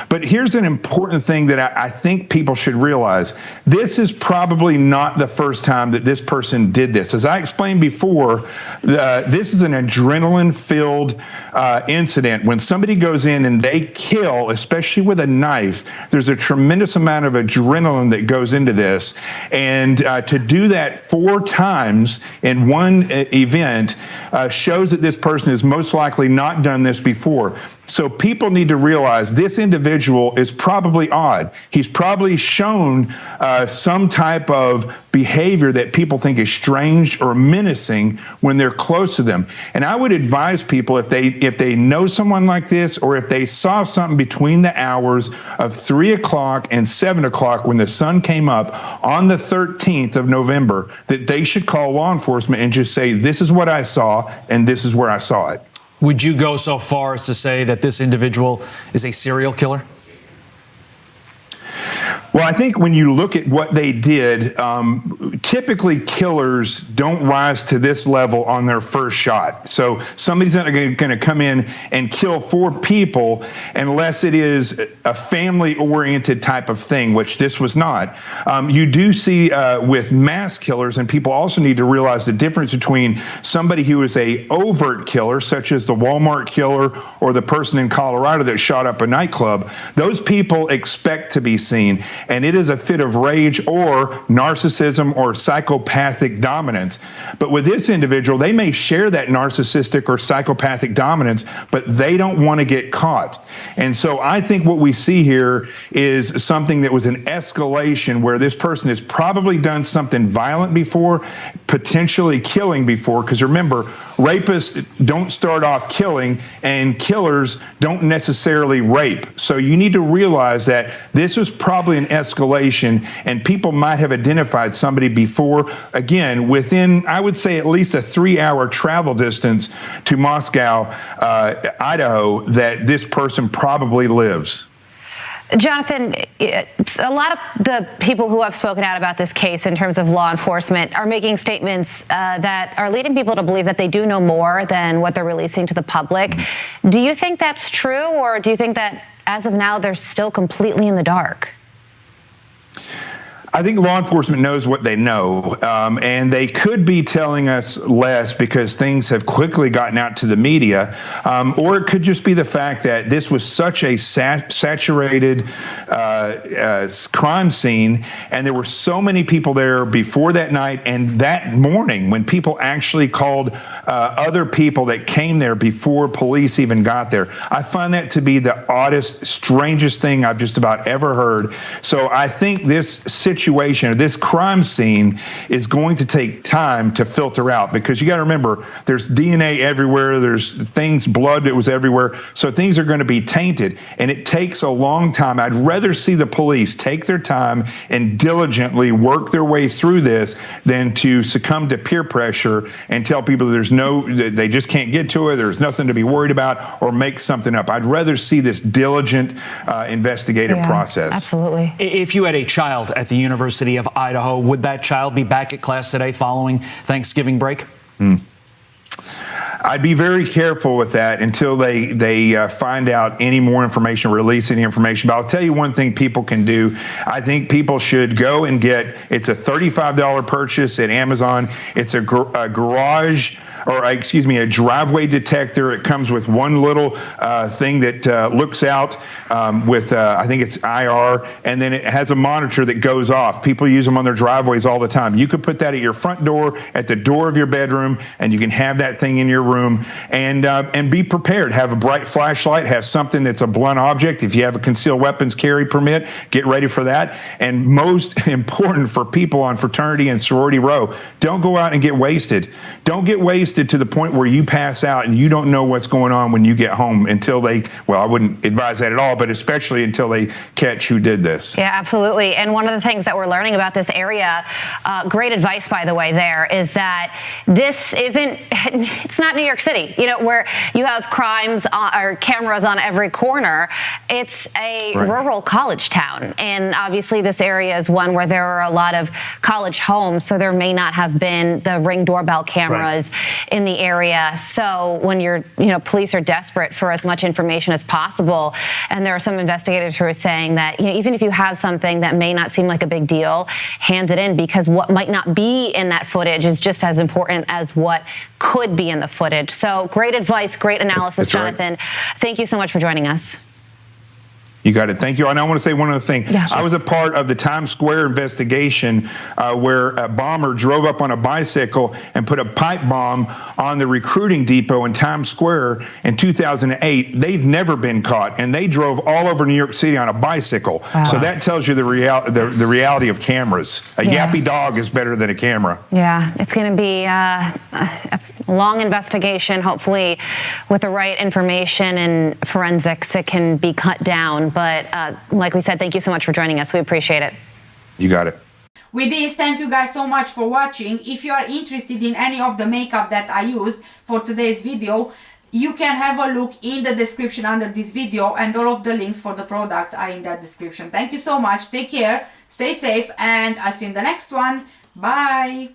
But here's an important thing that I think people should realize. This is probably not the first time that this person did this. As I explained before, this is an adrenaline-filled incident. When somebody goes in and they kill, especially with a knife, there's a tremendous amount of adrenaline that goes into this. And to do that 4 times in one event shows that this person is most likely not done this before. So people need to realize this individual is probably odd. He's probably shown some type of behavior that people think is strange or menacing when they're close to them. And I would advise people, if they know someone like this, or if they saw something between the hours of 3 o'clock and 7 o'clock when the sun came up on the 13th of November, that they should call law enforcement and just say, this is what I saw and this is where I saw it. Would you go so far as to say that this individual is a serial killer? Well, I think when you look at what they did, typically killers don't rise to this level on their first shot. So somebody's not going to come in and kill 4 people unless it is a family-oriented type of thing, which this was not. You do see with mass killers, and people also need to realize the difference between somebody who is a overt killer, such as the Walmart killer or the person in Colorado that shot up a nightclub. Those people expect to be seen. And it is a fit of rage or narcissism or psychopathic dominance. But with this individual, they may share that narcissistic or psychopathic dominance, but they don't want to get caught. And so I think what we see here is something that was an escalation, where this person has probably done something violent before, potentially killing before, because remember, rapists don't start off killing, and killers don't necessarily rape. So you need to realize that this was probably an escalation, and people might have identified somebody before, again, within, I would say, at least a 3-hour travel distance to Moscow, Idaho, that this person probably lives. Jonathan, a lot of the people who have spoken out about this case in terms of law enforcement are making statements that are leading people to believe that they do know more than what they're releasing to the public. Do you think that's true, or do you think that as of now they're still completely in the dark? I think law enforcement knows what they know, and they could be telling us less because things have quickly gotten out to the media, or it could just be the fact that this was such a saturated crime scene, and there were so many people there before that night and that morning when people actually called other people that came there before police even got there. I find that to be the oddest, strangest thing I've just about ever heard. So I think this situation, this crime scene, is going to take time to filter out, because you got to remember, there's DNA everywhere, there's things, blood that was everywhere, so things are going to be tainted, and it takes a long time. I'd rather see the police take their time and diligently work their way through this than to succumb to peer pressure and tell people they just can't get to it, there's nothing to be worried about, or make something up. I'd rather see this diligent investigative process. Absolutely. If you had a child at the University of Idaho, would that child be back at class today following Thanksgiving break? I'd be very careful with that until they find out any more information, release any information. But I'll tell you one thing people can do. I think people should go and it's a $35 purchase at Amazon. It's a driveway detector. It comes with one little thing that looks out with, I think it's IR, and then it has a monitor that goes off. People use them on their driveways all the time. You could put that at your front door, at the door of your bedroom, and you can have that thing in your room, and be prepared. Have a bright flashlight, have something that's a blunt object. If you have a concealed weapons carry permit, get ready for that. And most important for people on fraternity and sorority row, don't go out and get wasted. Don't get wasted to the point where you pass out and you don't know what's going on when you get home until I wouldn't advise that at all, but especially until they catch who did this. Yeah, absolutely. And one of the things that we're learning about this area, great advice, by the way, there, is that it's not New York City, where you have crimes or cameras on every corner. It's a rural college town. And obviously this area is one where there are a lot of college homes, so there may not have been the Ring doorbell cameras in the area. So when police are desperate for as much information as possible, and there are some investigators who are saying that even if you have something that may not seem like a big deal, hand it in, because what might not be in that footage is just as important as what could be in the footage. So great advice, great analysis, Jonathan. Thank you so much for joining us. You got it. Thank you. And I want to say one other thing. Yeah, sure. I was a part of the Times Square investigation where a bomber drove up on a bicycle and put a pipe bomb on the recruiting depot in Times Square in 2008. They've never been caught, and they drove all over New York City on a bicycle. Wow. So that tells you the reality of cameras. A yappy dog is better than a camera. Yeah, it's going to be a long investigation. Hopefully, with the right information and forensics, it can be cut down. But like we said, thank you so much for joining us. We appreciate it. You got it. With this, thank you guys so much for watching. If you are interested in any of the makeup that I used for today's video, you can have a look in the description under this video, and all of the links for the products are in that description. Thank you so much. Take care, stay safe, and I'll see you in the next one. Bye.